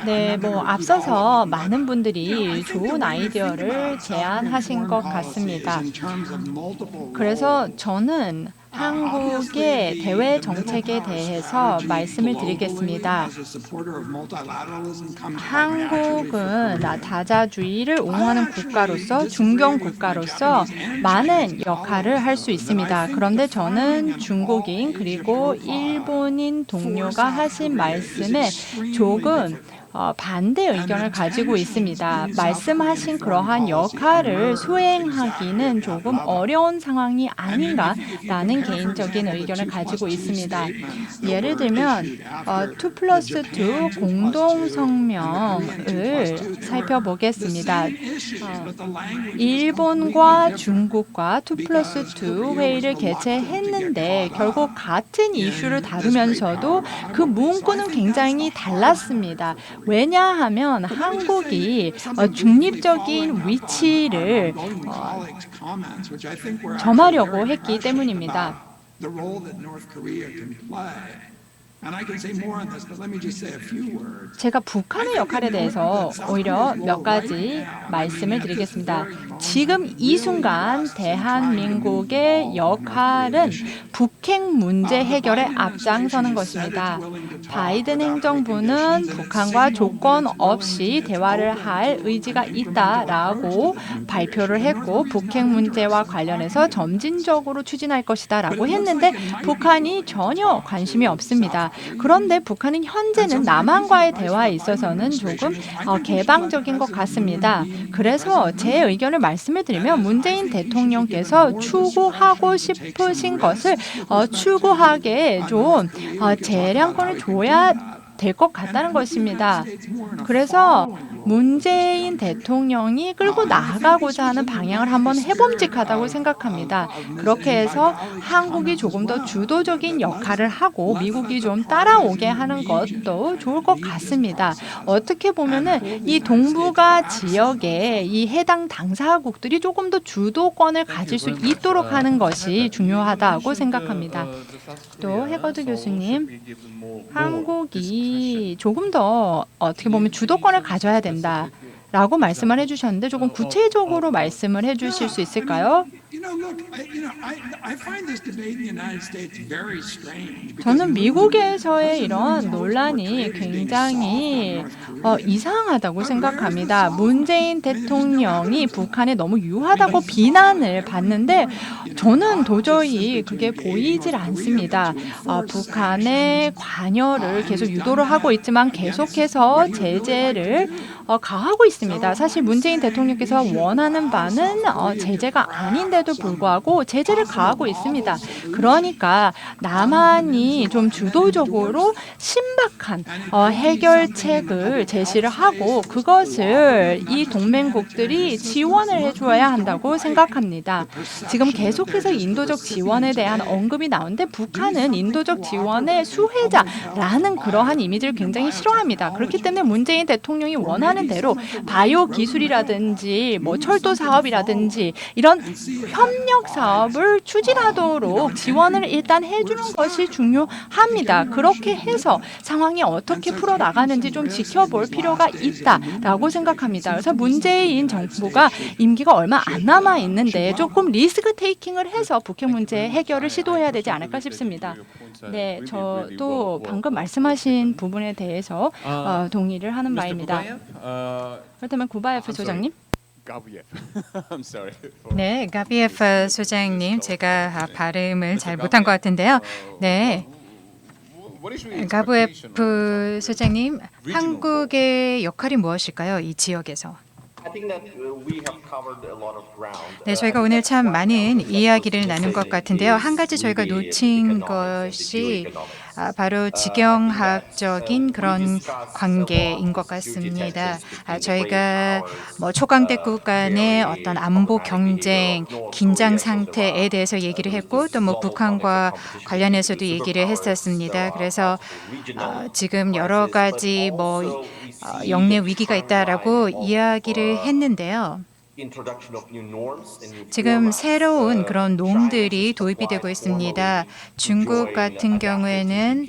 네, 앞서서 많은 분들이 좋은 아이디어를 제안하신 것 같습니다. 그래서 저는 한국의 대외 정책에 대해서 말씀을 드리겠습니다. 한국은 다자주의를 옹호하는 국가로서 중견 국가로서 많은 역할을 할 수 있습니다. 그런데 저는 중국인 그리고 일본인 동료가 하신 말씀에 조금 반대 의견을 가지고 있습니다. 말씀하신 그러한 역할을 수행하기는 조금 어려운 상황이 아닌가라는 개인적인 의견을 가지고 있습니다. 예를 들면 2+2 공동성명을 살펴보겠습니다. 일본과 중국과 2+2 회의를 개최했는데 결국 같은 이슈를 다루면서도 그 문구는 굉장히 달랐습니다. 왜냐하면 한국이 중립적인 위치를 점하려고 했기 때문입니다. 제가 북한의 역할에 대해서 오히려 몇 가지 말씀을 드리겠습니다. 지금 이 순간 대한민국의 역할은 북핵 문제 해결에 앞장서는 것입니다. 바이든 행정부는 북한과 조건 없이 대화를 할 의지가 있다라고 발표를 했고 북핵 문제와 관련해서 점진적으로 추진할 것이다라고 했는데 북한이 전혀 관심이 없습니다. 있습니다. 그런데 북한은 현재는 남한과의 대화에 있어서는 조금 개방적인 것 같습니다. 그래서 제 의견을 말씀을 드리면 문재인 대통령께서 추구하고 싶으신 것을 추구하게 좀 재량권을 줘야 될 것 같다는 것입니다. 그래서 문재인 대통령이 끌고 나가고자 하는 방향을 한번 해봄직하다고 생각합니다. 그렇게 해서 한국이 조금 더 주도적인 역할을 하고 미국이 좀 따라오게 하는 것도 좋을 것 같습니다. 어떻게 보면은 이 동북아 지역에 이 해당 당사국들이 조금 더 주도권을 가질 수 있도록 하는 것이 중요하다고 생각합니다. 또 해거드 교수님, 한국이 조금 더 어떻게 보면 주도권을 가져야 된다라고 말씀을 해주셨는데 조금 구체적으로 말씀을 해주실 수 있을까요? 저는 미국에서의 이런 논란이 굉장히 이상하다고 생각합니다. 문재인 대통령이 북한에 너무 유하다고 비난을 받는데 저는 도저히 그게 보이질 않습니다. 북한의 관여를 계속 유도를 하고 있지만 계속해서 제재를 가하고 있습니다. 사실 문재인 대통령께서 원하는 바는 제재가 아닌데도 불구하고 제재를 가하고 있습니다. 그러니까 남한이 좀 주도적으로 신박한 해결책을 제시를 하고 그것을 이 동맹국들이 지원을 해줘야 한다고 생각합니다. 지금 계속해서 인도적 지원에 대한 언급이 나오는데 북한은 인도적 지원의 수혜자라는 그러한 이미지를 굉장히 싫어합니다. 그렇기 때문에 문재인 대통령이 원하는 대로 바이오 기술이라든지 뭐 철도 사업이라든지 이런 협력 사업을 추진하도록 지원을 일단 해주는 것이 중요합니다. 그렇게 해서 상황이 어떻게 풀어나가는지 좀 지켜볼 필요가 있다라고 생각합니다. 그래서 문재인 정부가 임기가 얼마 안 남아 있는데 조금 리스크 테이킹을 해서 북핵 문제 해결을 시도해야 되지 않을까 싶습니다. 네, 저도 방금 말씀하신 부분에 대해서 동의를 하는 바입니다. 그렇다면 구바예프 소장님. I'm sorry. 네, 가비에프 소장님, 제가 발음을 잘 못한 것 같은데요. 네, What is your expectation 가브에프 소장님, 한국의 역할이 무엇일까요? 이 지역에서. 네, 저희가 오늘 참 많은 이야기를 나눈 것 같은데요. 한 가지 저희가 놓친 것이 바로 지경학적인 그런 관계인 것 같습니다. 저희가 뭐 초강대국 간의 어떤 안보 경쟁, 긴장 상태에 대해서 얘기를 했고 또 뭐 북한과 관련해서도 얘기를 했었습니다. 그래서 지금 여러 가지 뭐 영내 위기가 있다라고 이야기를 했는데요. 지금 새로운 그런 놈들이 도입이 되고 있습니다. 중국 같은 경우에는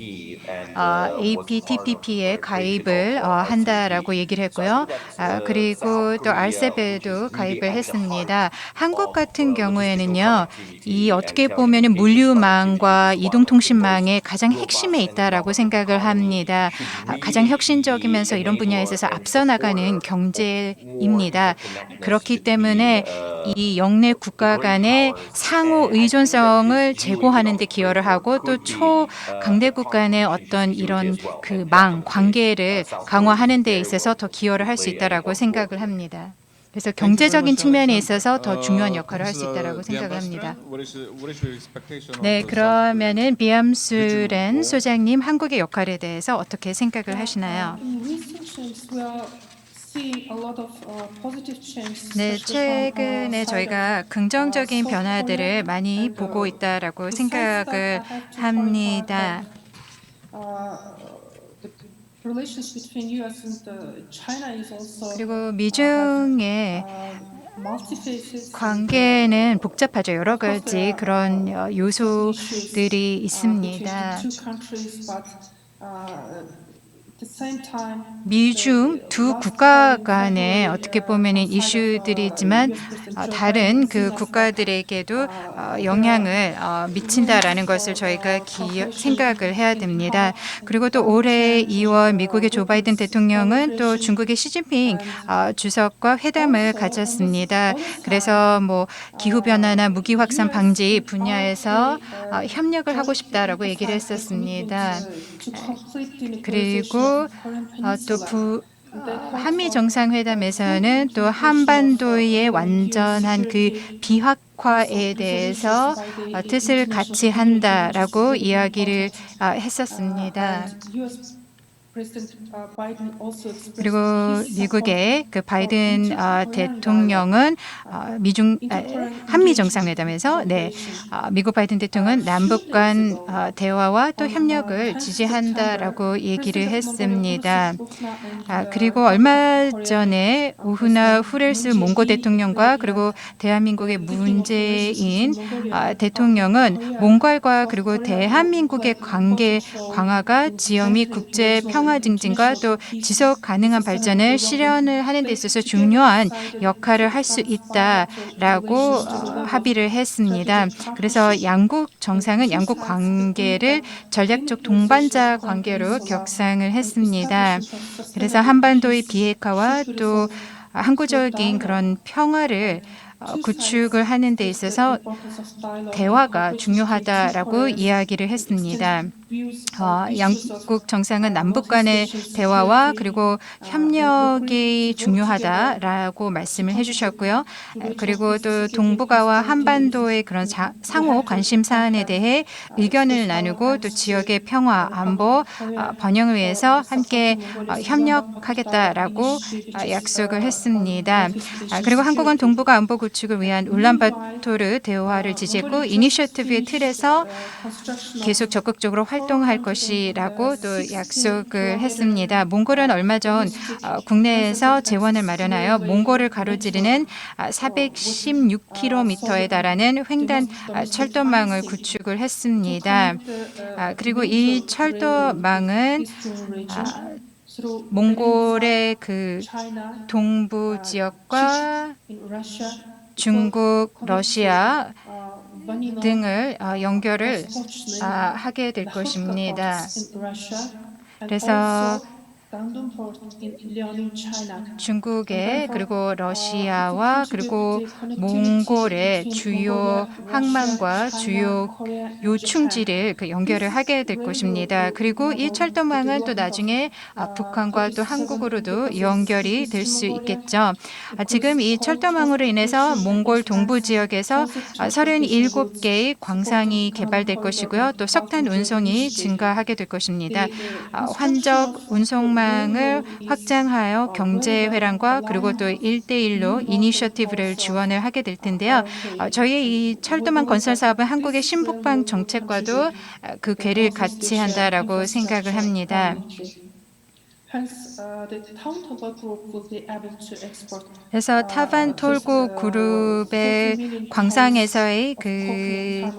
APTPP에 가입을 한다라고 얘기를 했고요. 그리고 또 RCEP에도 가입을 했습니다. 한국 같은 경우에는요, 이 어떻게 보면은 물류망과 이동통신망의 가장 핵심에 있다라고 생각을 합니다. 가장 혁신적이면서 이런 분야에 있어서 앞서 나가는 경제입니다. 그렇기 때문에 이 영내 국가 간의 상호 의존성을 제고하는 데 기여를 하고 또 초강대국 간의 어떤 이런 그 관계를 강화하는 데 있어서 더 기여를 할 수 있다라고 생각을 합니다. 그래서 경제적인 측면에 있어서 더 중요한 역할을 할 수 있다라고 생각을 합니다. 네, 그러면은 비암수렌 소장님, 한국의 역할에 대해서 어떻게 생각을 하시나요? 네, 최근에 저희가 긍정적인 변화들을 많이 보고 있다라고 생각을 합니다. 그리고 미중의 관계는 복잡하죠. 여러 가지 그런 요소들이 있습니다. 미중 두 국가 간에 어떻게 보면 이슈들이 있지만 다른 그 국가들에게도 영향을 미친다라는 것을 저희가 생각을 해야 됩니다. 그리고 또 올해 2월 미국의 조 바이든 대통령은 또 중국의 시진핑 주석과 회담을 가졌습니다. 그래서 뭐 기후변화나 무기 확산 방지 분야에서 협력을 하고 싶다라고 얘기를 했었습니다. 그리고 또 한미 정상회담에서는 또 한반도의 완전한 그 비핵화에 대해서 뜻을 같이 한다라고 이야기를 했었습니다. 그리고 미국의 그 바이든 대통령은 한미 정상회담에서 미국 바이든 대통령은 남북 간 대화와 또 협력을 지지한다라고 얘기를 했습니다. 그리고 얼마 전에 우후나 후렐스 몽고 대통령과 그리고 대한민국의 문재인 대통령은 몽골과 그리고 대한민국의 관계 강화가 지역 및 국제 평화 증진과 또 지속 가능한 발전을 실현을 하는 데 있어서 중요한 역할을 할 수 있다라고 합의를 했습니다. 그래서 양국 정상은 양국 관계를 전략적 동반자 관계로 격상을 했습니다. 그래서 한반도의 비핵화와 또 항구적인 그런 평화를 구축을 하는 데 있어서 대화가 중요하다라고 이야기를 했습니다. 양국 정상은 남북 간의 대화와 그리고 협력이 중요하다라고 말씀을 해주셨고요. 그리고 또 동북아와 한반도의 그런 상호 관심 사안에 대해 의견을 나누고 또 지역의 평화, 안보, 번영을 위해서 함께 협력하겠다라고 약속을 했습니다. 그리고 한국은 동북아 안보 구축을 위한 울란바토르 대화를 지지했고 이니셔티브의 틀에서 계속 적극적으로 활동할 것이라고 또 약속을 했습니다. 몽골은 얼마 전 국내에서 재원을 마련하여 몽골을 가로지르는 416km에 달하는 횡단 철도망을 구축을 했습니다. 그리고 이 철도망은 몽골의 그 동부 지역과 중국, 러시아 등을 연결을 하게 될 것입니다. 그래서 중국의 그리고 러시아와 그리고 몽골의 주요 항만과 주요 요충지를 연결을 하게 될 것입니다. 그리고 이 철도망은 또 나중에 북한과 또 한국으로도 연결이 될 수 있겠죠. 지금 이 철도망으로 인해서 몽골 동부 지역에서 37개의 광산이 개발될 것이고요. 또 석탄 운송이 증가하게 될 것입니다. 환적 운송망을 확장하여 경제 회랑과 그리고 또 1대1로 이니셔티브를 지원을 하게 될 텐데요. 저희의 이 철도망 건설 사업은 한국의 신북방 정책과도 그 궤를 같이 한다라고 생각을 합니다. 그래서 타반 톨고 그룹의 광산에서의 그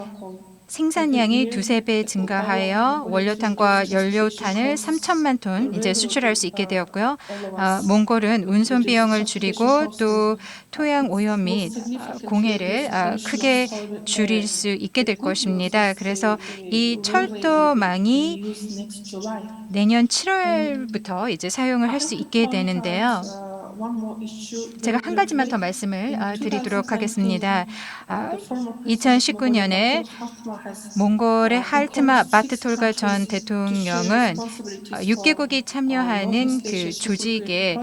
생산량이 2~3배 증가하여 원료탄과 연료탄을 3천만 톤 이제 수출할 수 있게 되었고요. 몽골은 운송 비용을 줄이고 또 토양 오염 및 공해를 크게 줄일 수 있게 될 것입니다. 그래서 이 철도망이 내년 7월부터 이제 사용을 할 수 있게 되는데요. 제가 한 가지만 더 말씀을 드리도록 하겠습니다. 2019년에 몽골의 할트마 바트톨가 전 대통령은 6개국이 참여하는 그 조직의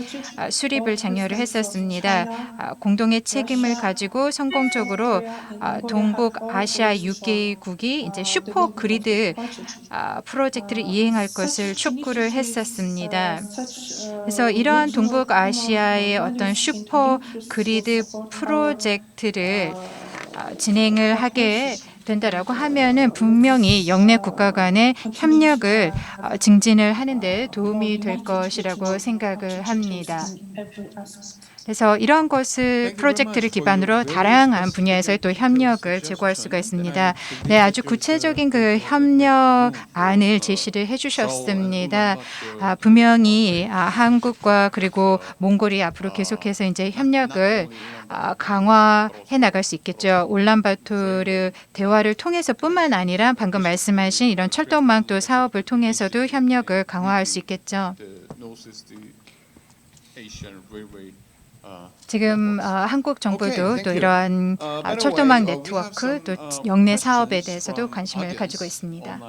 수립을 장려를 했었습니다. 공동의 책임을 가지고 성공적으로 동북 아시아 6개국이 이제 슈퍼 그리드 프로젝트를 이행할 것을 촉구를 했었습니다. 그래서 이러한 동북 아시아의 어떤 슈퍼 그리드 프로젝트를 진행을 하게 된다라고 하면은 분명히 영내 국가 간의 협력을 증진을 하는 데 도움이 될 것이라고 생각을 합니다. 그래서 이러한 것을 프로젝트를 기반으로 다양한 분야에서의 또 협력을 제고할 수가 있습니다. 네, 아주 구체적인 그 협력안을 제시를 해주셨습니다. 분명히 한국과 그리고 몽골이 앞으로 계속해서 이제 협력을 강화해 나갈 수 있겠죠. 울란바토르 대화를 통해서뿐만 아니라 방금 말씀하신 이런 철도망 또 사업을 통해서도 협력을 강화할 수 있겠죠. 지금 한국 정부도 또 이러한 철도망 네트워크 또 영내 사업에 대해서도 관심을 가지고 있습니다.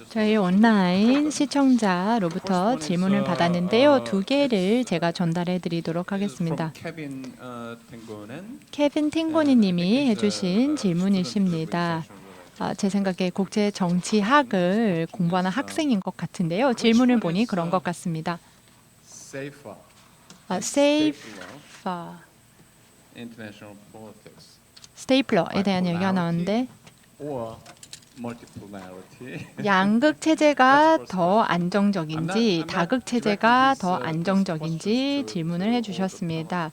저희 온라인 시청자로부터 질문을 받았는데요. 두 개를 제가 전달해 드리도록 하겠습니다. 케빈 팅고니 님이 해주신 질문이십니다. 제 생각에 국제 정치학을 공부하는 학생인 것 같은데요. 질문을 보니 그런 것 같습니다. International politics 스테이플러에 대한 얘기가 나오는데 or multipolarity. 양극 체제가 더 안정적인지 다극 체제가 더 안정적인지 질문을 해주셨습니다.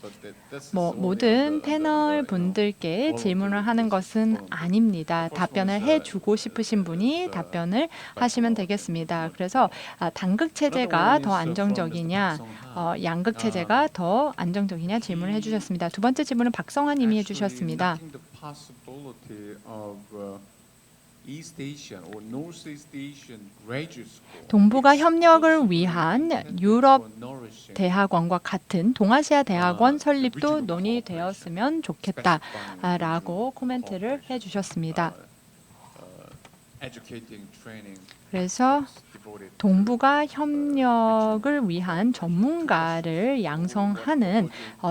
모든 패널 분들께 질문을 하는 것은 아닙니다. 답변을 해주고 싶으신 분이 답변을 하시면 되겠습니다. 그래서 단극 체제가 더 안정적이냐, 양극 체제가 더 안정적이냐 질문을 해주셨습니다. 두 번째 질문은 박성환님이 해주셨습니다. 동북아 협력을 위한 유럽 대학원과 같은 동아시아 대학원 설립도 논의되었으면 좋겠다라고 코멘트를 해주셨습니다. 그래서 동북아 협력을 위한 전문가를 양성하는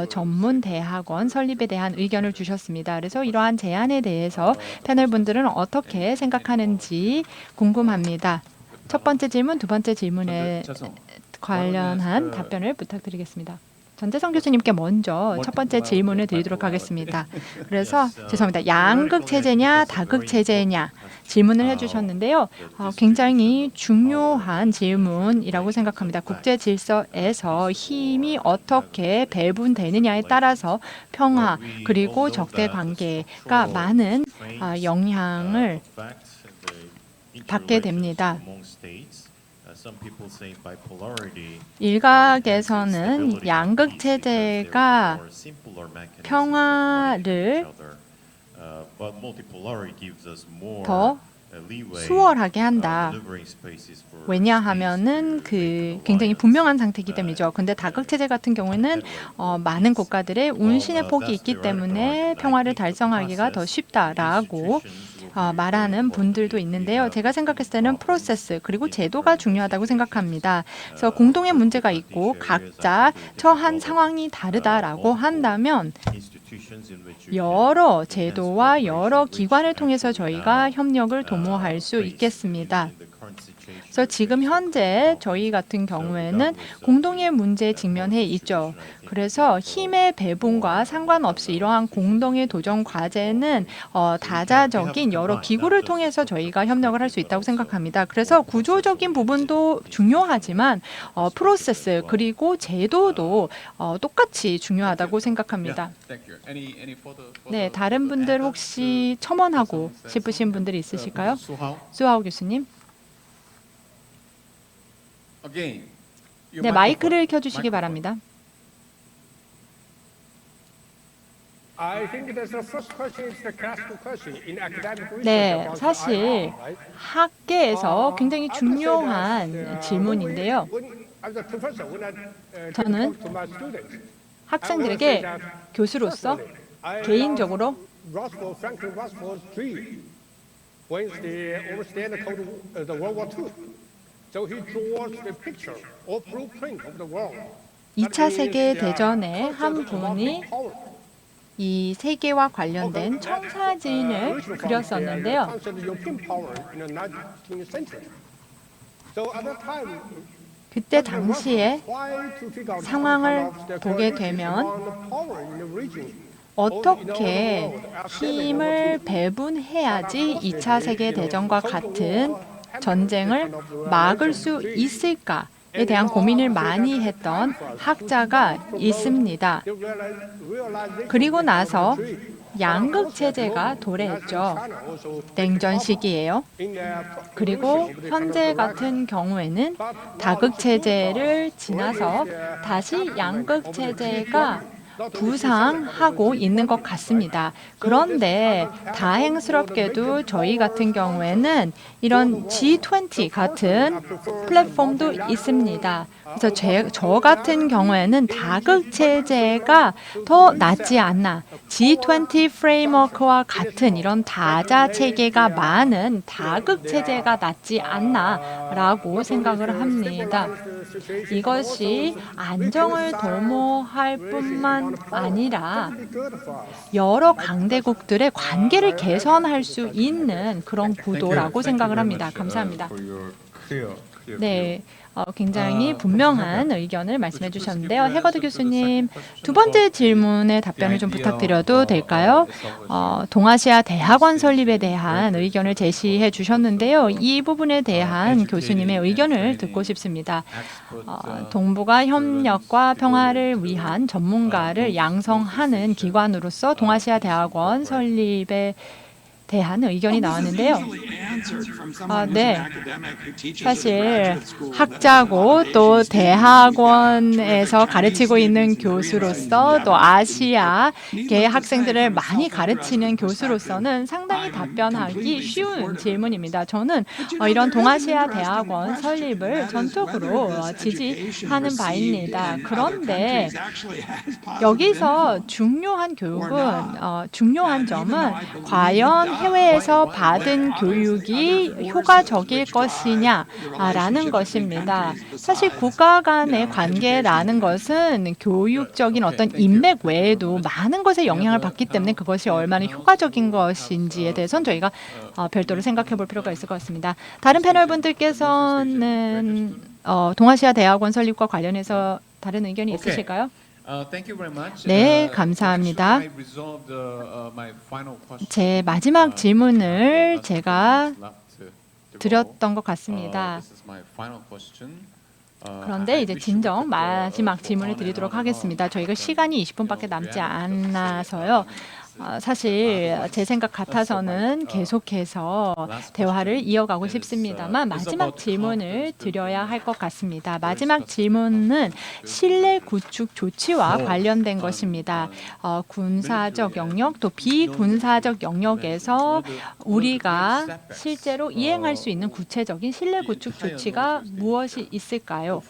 전문 대학원 설립에 대한 의견을 주셨습니다. 그래서 이러한 제안에 대해서 패널 분들은 어떻게 생각하는지 궁금합니다. 첫 번째 질문, 두 번째 질문에 관련한 답변을 부탁드리겠습니다. 전재성 교수님께 먼저 첫 번째 질문을 드리도록 하겠습니다. 그래서 죄송합니다. 양극 체제냐 다극 체제냐 질문을 해주셨는데요. 굉장히 중요한 질문이라고 생각합니다. 국제 질서에서 힘이 어떻게 배분되느냐에 따라서 평화 그리고 적대 관계가 많은 영향을 받게 됩니다. 일각에서는 양극 체제가 평화를 더 수월하게 한다. 왜냐하면은 굉장히 분명한 상태이기 때문이죠. 근데 다극 체제 같은 경우에는 많은 국가들의 운신의 폭이 있기 때문에 평화를 달성하기가 더 쉽다라고 말하는 분들도 있는데요. 제가 생각했을 때는 프로세스 그리고 제도가 중요하다고 생각합니다. 그래서 공동의 문제가 있고 각자 처한 상황이 다르다라고 한다면 여러 제도와 여러 기관을 통해서 저희가 협력을 도모할 수 있겠습니다. 그래서 지금 현재 저희 같은 경우에는 공동의 문제에 직면해 있죠. 그래서 힘의 배분과 상관없이 이러한 공동의 도전 과제는 다자적인 여러 기구를 통해서 저희가 협력을 할 수 있다고 생각합니다. 그래서 구조적인 부분도 중요하지만 프로세스 그리고 제도도 똑같이 중요하다고 생각합니다. 네, 다른 분들 혹시 첨언하고 싶으신 분들이 있으실까요? 수하오 교수님. 네, 마이크를 켜주시기 바랍니다. 네, 사실 학계에서 굉장히 중요한 질문인데요. 저는 학생들에게 교수로서 개인적으로 (2차 세계대전의) 한 분이 이 세계와 관련된 청사진을 그렸었는데요. 그때 당시에 상황을 보게 되면 어떻게 힘을 배분해야지 2차 세계대전과 같은 전쟁을 막을 수 있을까에 대한 고민을 많이 했던 학자가 있습니다. 그리고 나서 양극 체제가 도래했죠. 냉전 시기예요. 그리고 현재 같은 경우에는 다극 체제를 지나서 다시 양극 체제가 부상하고 있는 것 같습니다. 그런데 다행스럽게도 저희 같은 경우에는 이런 G20 같은 플랫폼도 있습니다. 그래서 저 같은 경우에는 다극 체제가 더 낫지 않나. G20 프레임워크와 같은 이런 다자 체계가 많은 다극 체제가 낫지 않나라고 생각을 합니다. 이것이 안정을 도모할 뿐만 아니라 여러 강대국들의 관계를 개선할 수 있는 그런 구도라고 생각을 합니다. 감사합니다. 네. 굉장히 분명한 의견을 말씀해 주셨는데요. 해거드 교수님, 두 번째 질문에 답변을 좀 부탁드려도 될까요? 동아시아 대학원 설립에 대한 의견을 제시해 주셨는데요. 이 부분에 대한 교수님의 의견을 듣고 싶습니다. 동북아 협력과 평화를 위한 전문가를 양성하는 기관으로서 동아시아 대학원 설립에 대한 의견이 나왔는데요. 네. 사실 학자고 또 대학원에서 가르치고 있는 교수로서 또 아시아계 학생들을 많이 가르치는 교수로서는 상당히 답변하기 쉬운 질문입니다. 저는 이런 동아시아 대학원 설립을 전적으로 지지하는 바입니다. 그런데 여기서 중요한 점은 과연 해외에서 받은 교육이 효과적일 것이냐라는 것입니다. 사실 국가 간의 관계라는 것은 교육적인 어떤 인맥 외에도 많은 것에 영향을 받기 때문에 그것이 얼마나 효과적인 것인지에 대해서는 저희가 별도로 생각해 볼 필요가 있을 것 같습니다. 다른 패널 분들께서는 동아시아 대학원 설립과 관련해서 다른 의견이 있으실까요? 네, 감사합니다. 제 마지막 질문을 제가 드렸던 것 같습니다. 그런데 이제 진정 마지막 질문을 드리도록 하겠습니다. 저희가 시간이 20분밖에 남지 않아서요. 사실 제 생각 같아서는 계속해서 대화를 이어가고 싶습니다만 마지막 질문을 드려야 할 것 같습니다. 마지막 질문은 신뢰 구축 조치와 관련된 것입니다. 군사적 영역 또 비군사적 영역에서 우리가 실제로 이행할 수 있는 구체적인 신뢰 구축 조치가 무엇이 있을까요?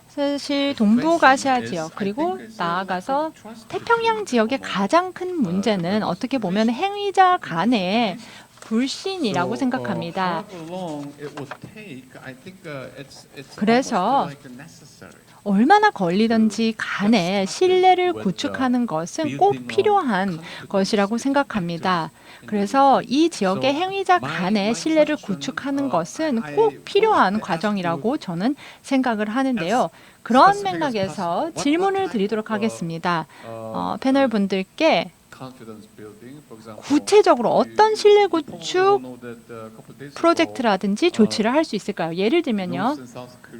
사실 동북아시아 지역 그리고 나아가서 태평양 지역의 가장 큰 문제는 어떻게 보면 행위자 간의 불신이라고 생각합니다. 그래서 얼마나 걸리든지 간에 신뢰를 구축하는 것은 꼭 필요한 것이라고 생각합니다. 그래서 이 지역의 행위자 간의 신뢰를 구축하는 것은 꼭 필요한 과정이라고 저는 생각을 하는데요. 그런 맥락에서 질문을 드리도록 하겠습니다. 패널 분들께 구체적으로 어떤 신뢰 구축 프로젝트라든지 조치를 할 수 있을까요? 예를 들면요.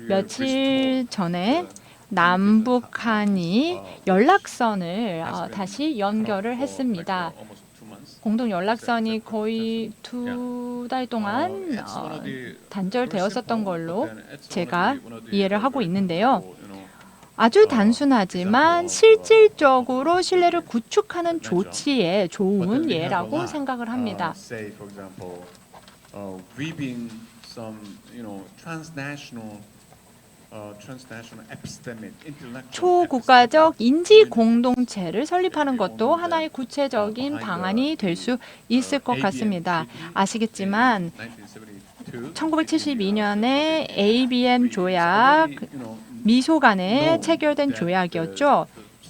며칠 전에 남북한이 연락선을 다시 연결을 했습니다. 공동 연락선이 거의 2달 동안 단절되었었던 걸로 제가 이해를 하고 있는데요. 아주 단순하지만 실질적으로 신뢰를 구축하는 조치의 좋은 예라고 생각을 합니다. 초국가적 인지 공동체를 설립하는 것도 하나의 구체적인 방안이 될 수 있을 것 같습니다. 아시겠지만 1972년에 ABM 조약 미소 간에 체결된 조약이었죠.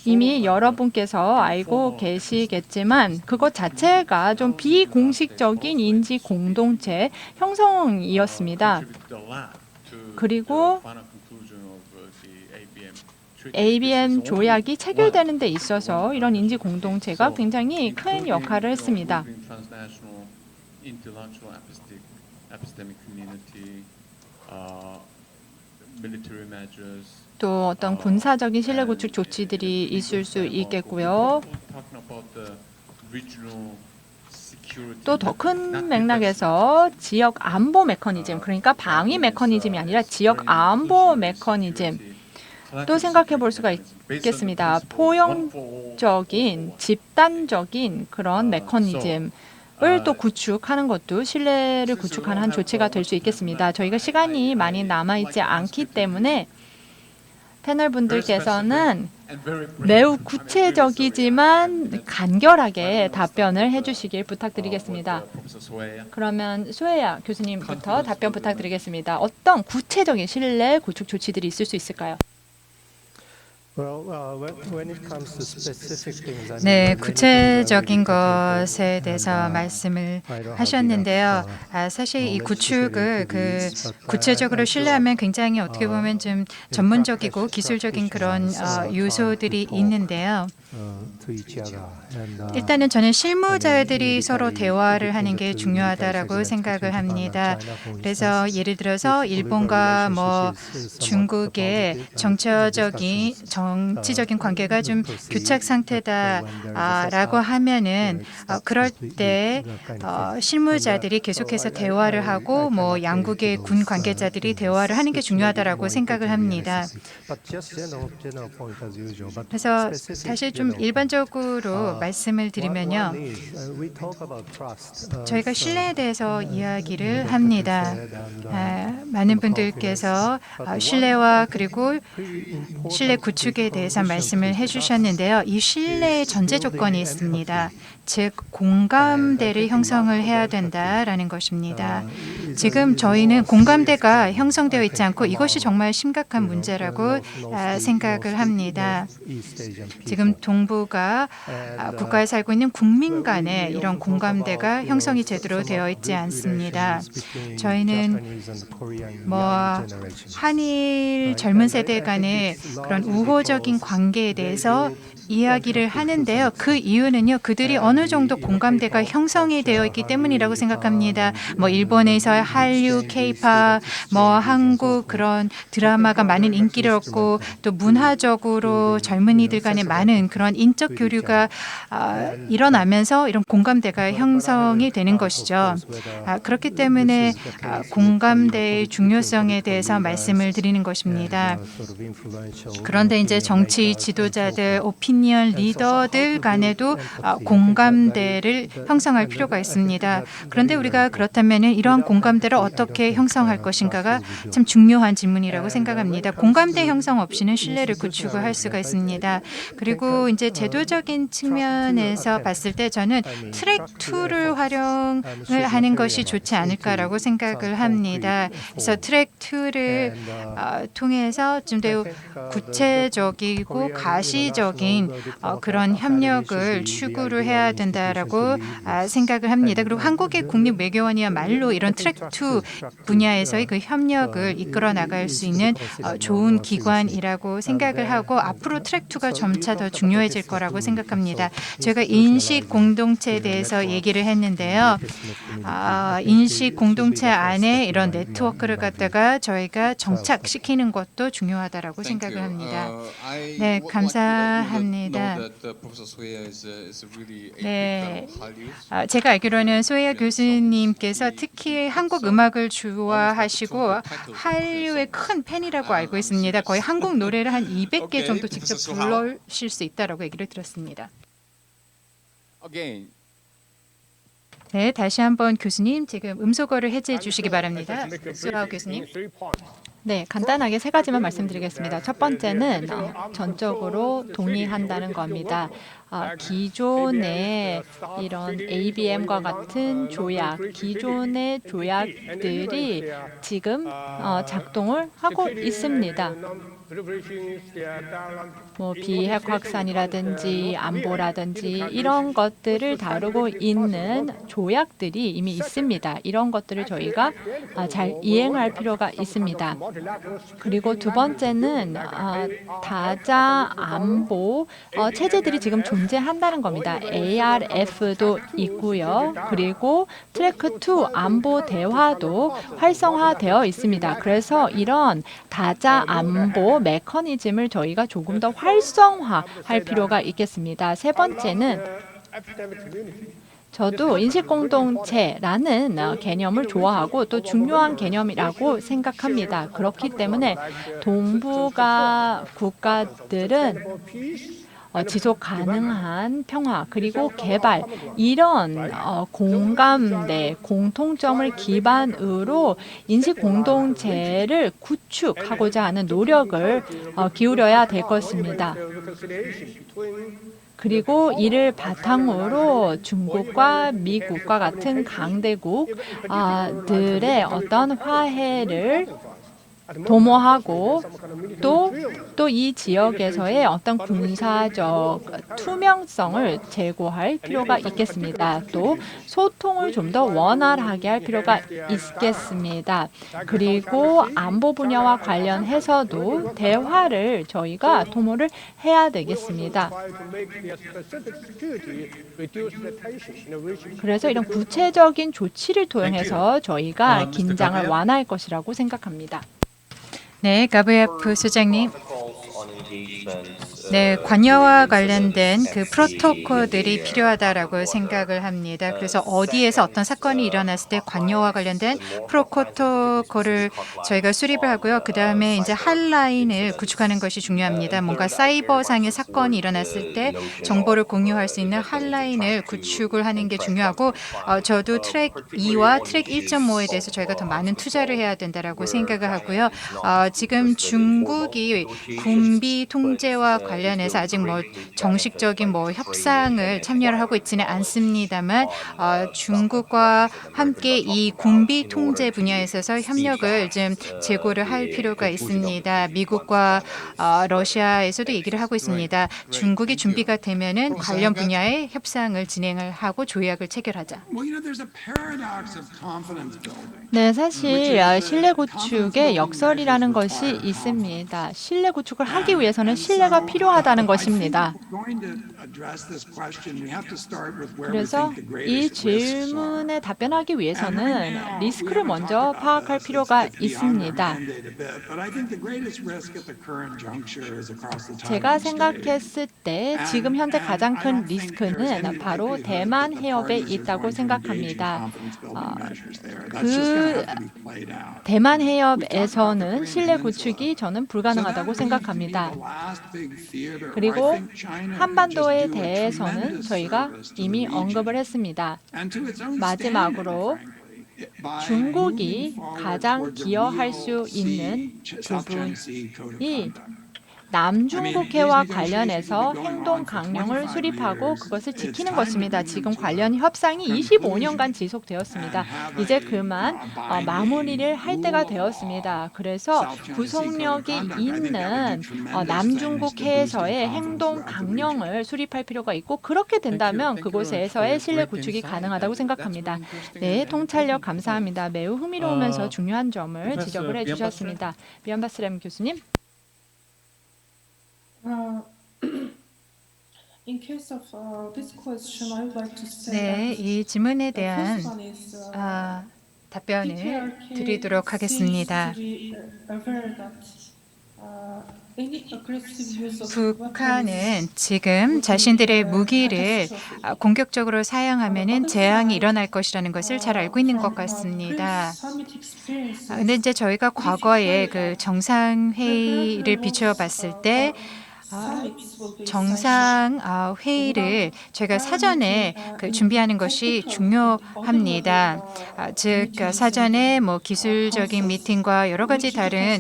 이미 여러분께서 알고 계시겠지만 그것 자체가 좀 비공식적인 인지 공동체 형성이었습니다. 그리고 ABM 조약이 체결되는 데 있어서 이런 인지 공동체가 굉장히 큰 역할을 했습니다. 또 어떤 군사적인 신뢰 구축 조치들이 있을 수 있겠고요. 또 더 큰 맥락에서 지역 안보 메커니즘, 그러니까 방위 메커니즘이 아니라 지역 안보 메커니즘, 또 생각해 볼 수가 있겠습니다. 포용적인, 집단적인 그런 메커니즘을 또 구축하는 것도 신뢰를 구축하는 한 조치가 될 수 있겠습니다. 저희가 시간이 많이 남아있지 않기 때문에 패널 분들께서는 매우 구체적이지만 간결하게 답변을 해주시길 부탁드리겠습니다. 그러면 소혜야 교수님부터 답변 부탁드리겠습니다. 어떤 구체적인 신뢰 구축 조치들이 있을 수 있을까요? 네, 구체적인 것에 대해서 말씀을 하셨는데요. 사실 이 구축을 구체적으로 신뢰하면 굉장히 어떻게 보면 좀 전문적이고 기술적인 그런 요소들이 있는데요. 일단은 저는 실무자들이 서로 대화를 하는 게 중요하다라고 생각을 합니다. 그래서 예를 들어서 일본과 뭐 중국의 정치적인 관계가 좀 교착 상태다라고 하면은 그럴 때 실무자들이 계속해서 대화를 하고 뭐 양국의 군 관계자들이 대화를 하는 게 중요하다라고 생각을 합니다. 그래서 사실 좀 일반적으로 말씀을 드리면요. 저희가 신뢰에 대해서 이야기를 합니다. 많은 분들께서 신뢰와 그리고 신뢰 구축에 대해서 말씀을 해주셨는데요. 이 신뢰의 전제 조건이 있습니다. 즉 공감대를 형성을 해야 된다라는 것입니다. 지금 저희는 공감대가 형성되어 있지 않고 이것이 정말 심각한 문제라고 생각을 합니다. 지금 동북아 국가에 살고 있는 국민 간의 이런 공감대가 형성이 제대로 되어 있지 않습니다. 저희는 뭐 한일 젊은 세대 간의 그런 우호적인 관계에 대해서 이야기를 하는데요. 그 이유는요. 그들이 어느 정도 공감대가 형성이 되어 있기 때문이라고 생각합니다. 뭐 일본에서의 한류, K-팝, 뭐 한국 그런 드라마가 많은 인기를 얻고 또 문화적으로 젊은이들 간에 많은 그런 인적 교류가 일어나면서 이런 공감대가 형성이 되는 것이죠. 그렇기 때문에 공감대의 중요성에 대해서 말씀을 드리는 것입니다. 그런데 이제 정치 지도자들, 오피니언 리더들 간에도 공감대를 형성할 필요가 있습니다. 그런데 우리가 그렇다면 이러한 공감대를 어떻게 형성할 것인가가 참 중요한 질문이라고 생각합니다. 공감대 형성 없이는 신뢰를 구축을 할 수가 있습니다. 그리고 이제 제도적인 측면에서 봤을 때 저는 트랙 2를 활용을 하는 것이 좋지 않을까라고 생각을 합니다. 그래서 트랙 2를 통해서 좀 더 구체적이고 가시적인 그런 협력을 추구를 해야 된다라고 생각을 합니다. 그리고 한국의 국립외교원이야말로 이런 트랙 2 분야에서의 그 협력을 이끌어 나갈 수 있는 좋은 기관이라고 생각을 하고 앞으로 트랙 2가 점차 더 중요해질 거라고 생각합니다. 제가 인식 공동체에 대해서 얘기를 했는데요. 인식 공동체 안에 이런 네트워크를 갖다가 저희가 정착시키는 것도 중요하다라고 생각을 합니다. 네, 감사합니다. 네, 제가 알기로는 소혜야 교수님께서 특히 한국 음악을 좋아하시고 한류의 큰 팬이라고 알고 있습니다. 거의 한국 노래를 한 200개 정도 직접 부르실 수 있다라고 얘기를 들었습니다. 네, 다시 한번 교수님 지금 음소거를 해제해 주시기 바랍니다. 수라우 교수님. 네, 간단하게 세 가지만 말씀드리겠습니다. 첫 번째는 전적으로 동의한다는 겁니다. 기존의 이런 ABM과 같은 조약, 기존의 조약들이 지금 작동을 하고 있습니다. 뭐 비핵 확산이라든지 안보라든지 이런 것들을 다루고 있는 조약들이 이미 있습니다. 이런 것들을 저희가 잘 이행할 필요가 있습니다. 그리고 두 번째는 다자 안보 체제들이 지금 존재한다는 겁니다. ARF도 있고요. 그리고 트래크 2 안보 대화도 활성화되어 있습니다. 그래서 이런 다자 안보 메커니즘을 저희가 조금 더 활성화할 필요가 있겠습니다. 세 번째는 저도 인식공동체라는 개념을 좋아하고 또 중요한 개념이라고 생각합니다. 그렇기 때문에 동북아 국가들은 지속 가능한 평화 그리고 개발 이런 공감대, 공통점을 기반으로 인식 공동체를 구축하고자 하는 노력을 기울여야 될 것입니다. 그리고 이를 바탕으로 중국과 미국과 같은 강대국들의 어떤 화해를 도모하고 또 이 지역에서의 어떤 군사적 투명성을 제고할 필요가 있겠습니다. 또 소통을 좀 더 원활하게 할 필요가 있겠습니다. 그리고 안보 분야와 관련해서도 대화를 저희가 도모를 해야 되겠습니다. 그래서 이런 구체적인 조치를 통해서 저희가 긴장을 완화할 것이라고 생각합니다. 네, 가브예프 소장님. 네, 관여와 관련된 그 프로토콜들이 필요하다라고 생각을 합니다. 그래서 어디에서 어떤 사건이 일어났을 때 관여와 관련된 프로토콜을 저희가 수립을 하고요. 그 다음에 이제 핫라인을 구축하는 것이 중요합니다. 뭔가 사이버상의 사건이 일어났을 때 정보를 공유할 수 있는 핫라인을 구축을 하는 게 중요하고 저도 트랙 2와 트랙 1.5에 대해서 저희가 더 많은 투자를 해야 된다라고 생각을 하고요. 지금 중국이 군비 통제와 관련해서 아직 뭐 정식적인 뭐 협상을 참여를 하고 있지는 않습니다만 중국과 함께 이 군비 통제 분야에 있어서 협력을 좀 제고를 할 필요가 있습니다. 미국과 러시아에서도 얘기를 하고 있습니다. 중국이 준비가 되면은 관련 분야의 협상을 진행을 하고 조약을 체결하자. 네, 사실 신뢰 구축의 역설이라는 것이 있습니다. 신뢰 구축을 하기 위해서는 신뢰가 필요하다는 것입니다. 그래서 이 질문에 답변하기 위해서는 리스크를 먼저 파악할 필요가 있습니다. 제가 생각했을 때 지금 현재 가장 큰 리스크는 바로 대만 해협에 있다고 생각합니다. 그 대만 해협에서는 신뢰 구축이 저는 불가능하다고 생각합니다. 그리고 한반도에 대해서는 저희가 이미 언급을 했습니다. 마지막으로 중국이 가장 기여할 수 있는 부분이 남중국해와 관련해서 행동 강령을 수립하고 그것을 지키는 것입니다. 지금 관련 협상이 25년간 지속되었습니다. 이제 그만 마무리를 할 때가 되었습니다. 그래서 구속력이 있는 남중국해에서의 행동 강령을 수립할 필요가 있고 그렇게 된다면 그곳에서의 신뢰 구축이 가능하다고 생각합니다. 네, 통찰력 감사합니다. 매우 흥미로우면서 중요한 점을 지적을 해주셨습니다. 비안바스람 교수님. In case of this question, I would like to say 네, that 이 질문에 the 대한 first one is 답변을 PRK 드리도록 하겠습니다. seems to be aware that any aggressive use of weapons 북한은 지금 자신들의 무기를 공격적으로 사용하면은 재앙이 일어날 것이라는 것을 잘 알고 있는 것 같습니다. 근데 이제 저희가 과거에 그 정상회의를 비추어 봤을 때 정상 회의를 저희가 사전에 준비하는 것이 중요합니다. 즉 사전에 뭐 기술적인 미팅과 여러 가지 다른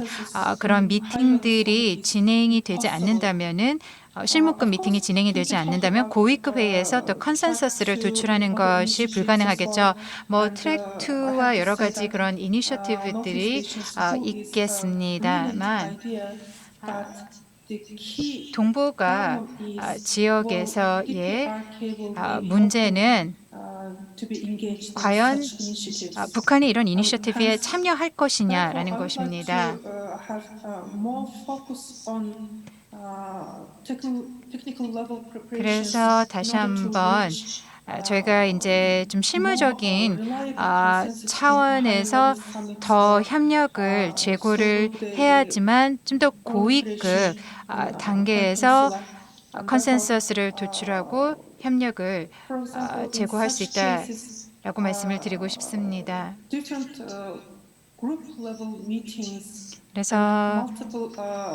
그런 미팅들이 진행이 되지 않는다면은 실무급 미팅이 진행이 되지 않는다면 고위급 회의에서 또 컨센서스를 도출하는 것이 불가능하겠죠. 뭐 트랙 2와 여러 가지 그런 이니셔티브들이 있겠습니다만 동북아 지역에서의 문제는 과연 북한이 이런 이니셔티브에 참여할 것이냐라는 것입니다. 그래서 다시 한번 저희가 이제 좀 실무적인 차원에서 더 협력을 제고를 해야지만 좀 더 고위급 단계에서 컨센서스를 도출하고 협력을 For example, in 제고할 수 such cases, 있다라고 말씀을 드리고 싶습니다. different group level meetings, 그래서 multiple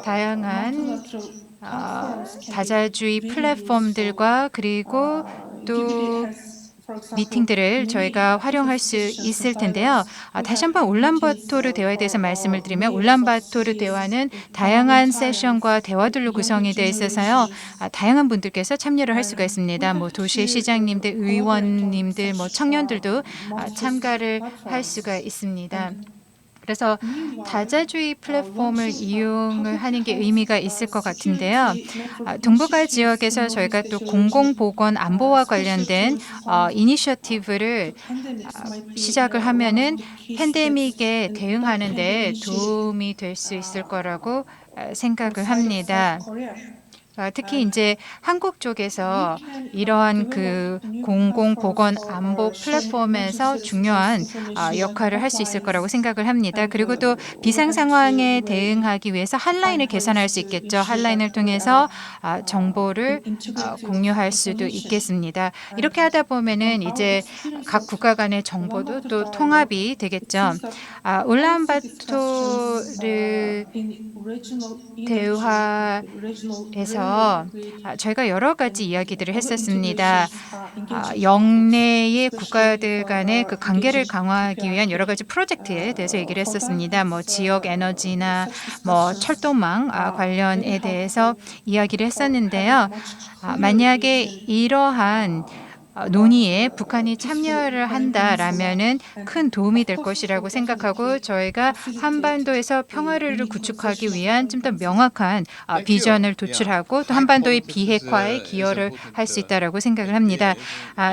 다양한 multilateral platforms can be 다자주의 really 플랫폼들과 그리고 useful. 또 UBD has, for example, 미팅들을 many 저희가 활용할 수 sessions 있을 and 텐데요. dialogues. 다시 한번 울란바토르 대화에 대해서 말씀을 드리면 울란바토르 대화는 다양한 세션과 대화들로 구성이 되어 있어서요. 다양한 분들께서 참여를 할 수가 있습니다. 뭐 도시 시장님들, 의원님들, 뭐 청년들도 참가를 할 수가 있습니다. 그래서 다자주의 플랫폼을 이용을 하는 게 의미가 있을 것 같은데요. 동북아 지역에서 저희가 또 공공보건 안보와 관련된 이니셔티브를 시작을 하면은 팬데믹에 대응하는 데 도움이 될 수 있을 거라고 생각을 합니다. 특히 이제 한국 쪽에서 이러한 그 공공보건 안보 플랫폼에서 중요한 역할을 할 수 있을 거라고 생각을 합니다. 그리고 또 비상 상황에 대응하기 위해서 핫라인을 개선할 수 있겠죠. 핫라인을 통해서 정보를 공유할 수도 있겠습니다. 이렇게 하다 보면은 이제 각 국가 간의 정보도 또 통합이 되겠죠. 울란바토르 대화에서 저희가 여러 가지 이야기들을 했었습니다. 영내의 국가들 간의 그 관계를 강화하기 위한 여러 가지 프로젝트에 대해서 얘기를 했었습니다. 뭐 지역 에너지나 뭐 철도망 관련에 대해서 이야기를 했었는데요. 만약에 이러한 논의에 북한이 참여를 한다라면은 큰 도움이 될 것이라고 생각하고 저희가 한반도에서 평화를 구축하기 위한 좀 더 명확한 비전을 도출하고 또 한반도의 비핵화에 기여를 할 수 있다라고 생각을 합니다.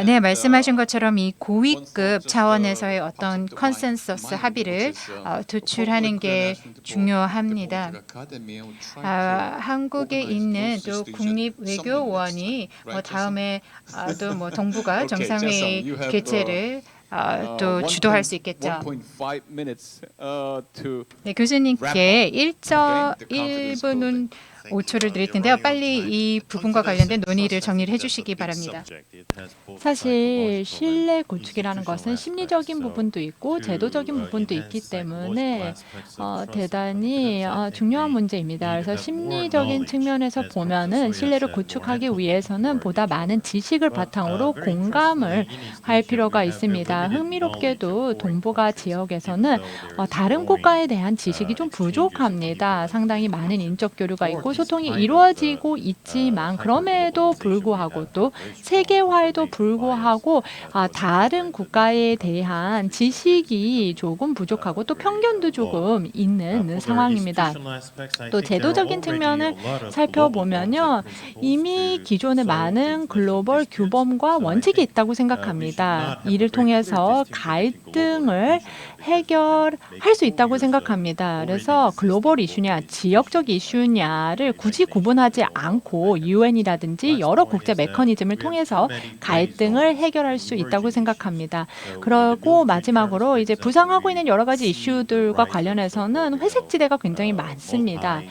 네, 말씀하신 것처럼 이 고위급 차원에서의 어떤 컨센서스 합의를 도출하는 게 중요합니다. 한국에 있는 또 국립외교원이 다음에 또 뭐 동북아 정상회의 개최를 또 주도할 수 있겠죠. 네, 교수님께 1분 5초를 드릴 텐데요. 빨리 이 부분과 관련된 논의를 정리를 해주시기 바랍니다. 사실 신뢰 구축이라는 것은 심리적인 부분도 있고 제도적인 부분도 있기 때문에 대단히 중요한 문제입니다. 그래서 심리적인 측면에서 보면은 신뢰를 구축하기 위해서는 보다 많은 지식을 바탕으로 공감을 할 필요가 있습니다. 흥미롭게도 동북아 지역에서는 다른 국가에 대한 지식이 좀 부족합니다. 상당히 많은 인적 교류가 있고 소통이 이루어지고 있지만 그럼에도 불구하고 또 세계화에도 불구하고 다른 국가에 대한 지식이 조금 부족하고 또 편견도 조금 있는 상황입니다. 또 제도적인 측면을 살펴보면요. 이미 기존에 많은 글로벌 규범과 원칙이 있다고 생각합니다. 이를 통해서 갈등을 해결할 수 있다고 생각합니다. 그래서 글로벌 이슈냐 지역적 이슈냐를 굳이 구분하지 않고 유엔이라든지 여러 국제 메커니즘을 통해서 갈등을 해결할 수 있다고 생각합니다. 그리고 마지막으로 이제 부상하고 있는 여러 가지 이슈들과 관련해서는 회색지대가 굉장히 많습니다.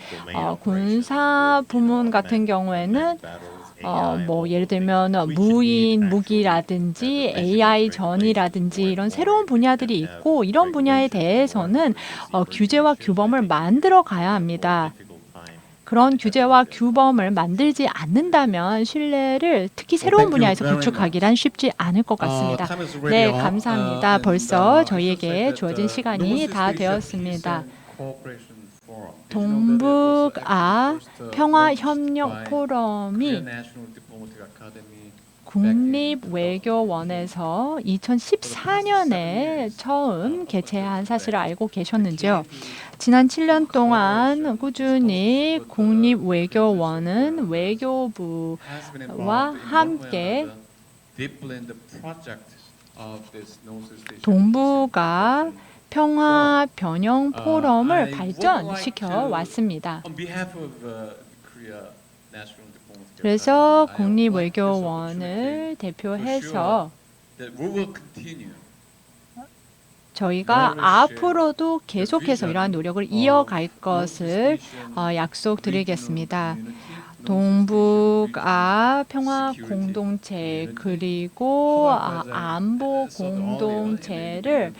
군사 부문 같은 경우에는 뭐 예를 들면 무인 무기라든지 AI 전이라든지 이런 새로운 분야들이 있고 이런 분야에 대해서는 규제와 규범을 만들어 가야 합니다. 그런 규제와 규범을 만들지 않는다면 신뢰를 특히 새로운 분야에서 구축하기란 쉽지 않을 것 같습니다. 네, 감사합니다. 벌써 저희에게 주어진 시간이 다 되었습니다. 동북아 평화협력 포럼이 국립외교원에서 2014년에 처음 개최한 사실을 알고 계셨는지요? 지난 7년 동안 꾸준히 국립외교원은 외교부와 함께 동북아 평화 변형 포럼을 발전시켜 왔습니다. 그래서 국립외교원을 대표해서 저희가 앞으로도 계속해서 이러한 노력을 이어갈 것을 약속드리겠습니다. 동북아 평화 공동체 그리고 안보 공동체를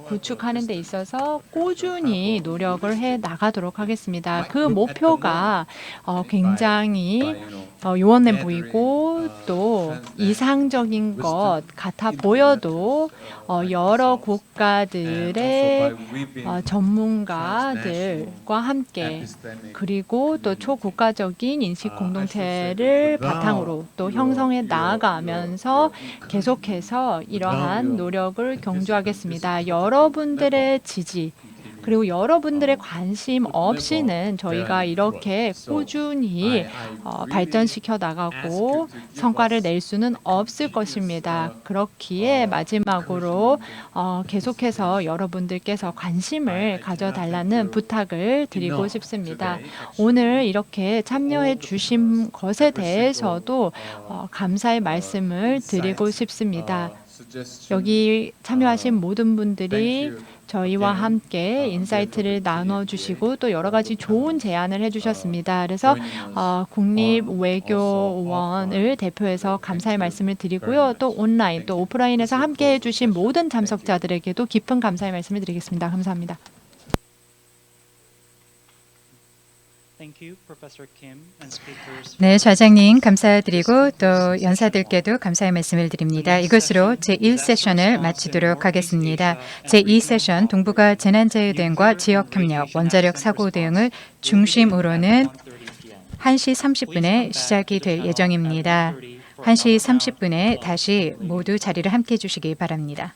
구축하는 데 있어서 꾸준히 노력을 해 나가도록 하겠습니다. 그 목표가 굉장히 요원해 보이고 또 이상적인 것 같아 보여도 여러 국가들의 전문가들과 함께 그리고 또 초국가적인 인식 공동체를 바탕으로 또 형성해 나아가면서 계속해서 이러한 노력을 경주하겠습니다. 여러분들의 지지 그리고 여러분들의 관심 없이는 저희가 이렇게 꾸준히 발전시켜 나가고 성과를 낼 수는 없을 것입니다. 그렇기에 마지막으로 계속해서 여러분들께서 관심을 가져달라는 부탁을 드리고 싶습니다. 오늘 이렇게 참여해 주신 것에 대해서도 감사의 말씀을 드리고 싶습니다. 여기 참여하신 모든 분들이 저희와 함께 인사이트를 나눠주시고 또 여러 가지 좋은 제안을 해주셨습니다. 그래서 국립외교원을 대표해서 감사의 말씀을 드리고요. 또 온라인 또 오프라인에서 함께 해주신 모든 참석자들에게도 깊은 감사의 말씀을 드리겠습니다. 감사합니다. Thank you, Professor Kim and speakers. 네, 좌장님 감사드리고 또 연사들께도 감사의 말씀을 드립니다. 이것으로 제1세션을 마치도록 하겠습니다. 제2세션 동북아 재난자유대응과 지역협력, 원자력 사고 대응을 중심으로는 1시 30분에 시작이 될 예정입니다. 1시 30분에 다시 모두 자리를 함께 해주시기 바랍니다.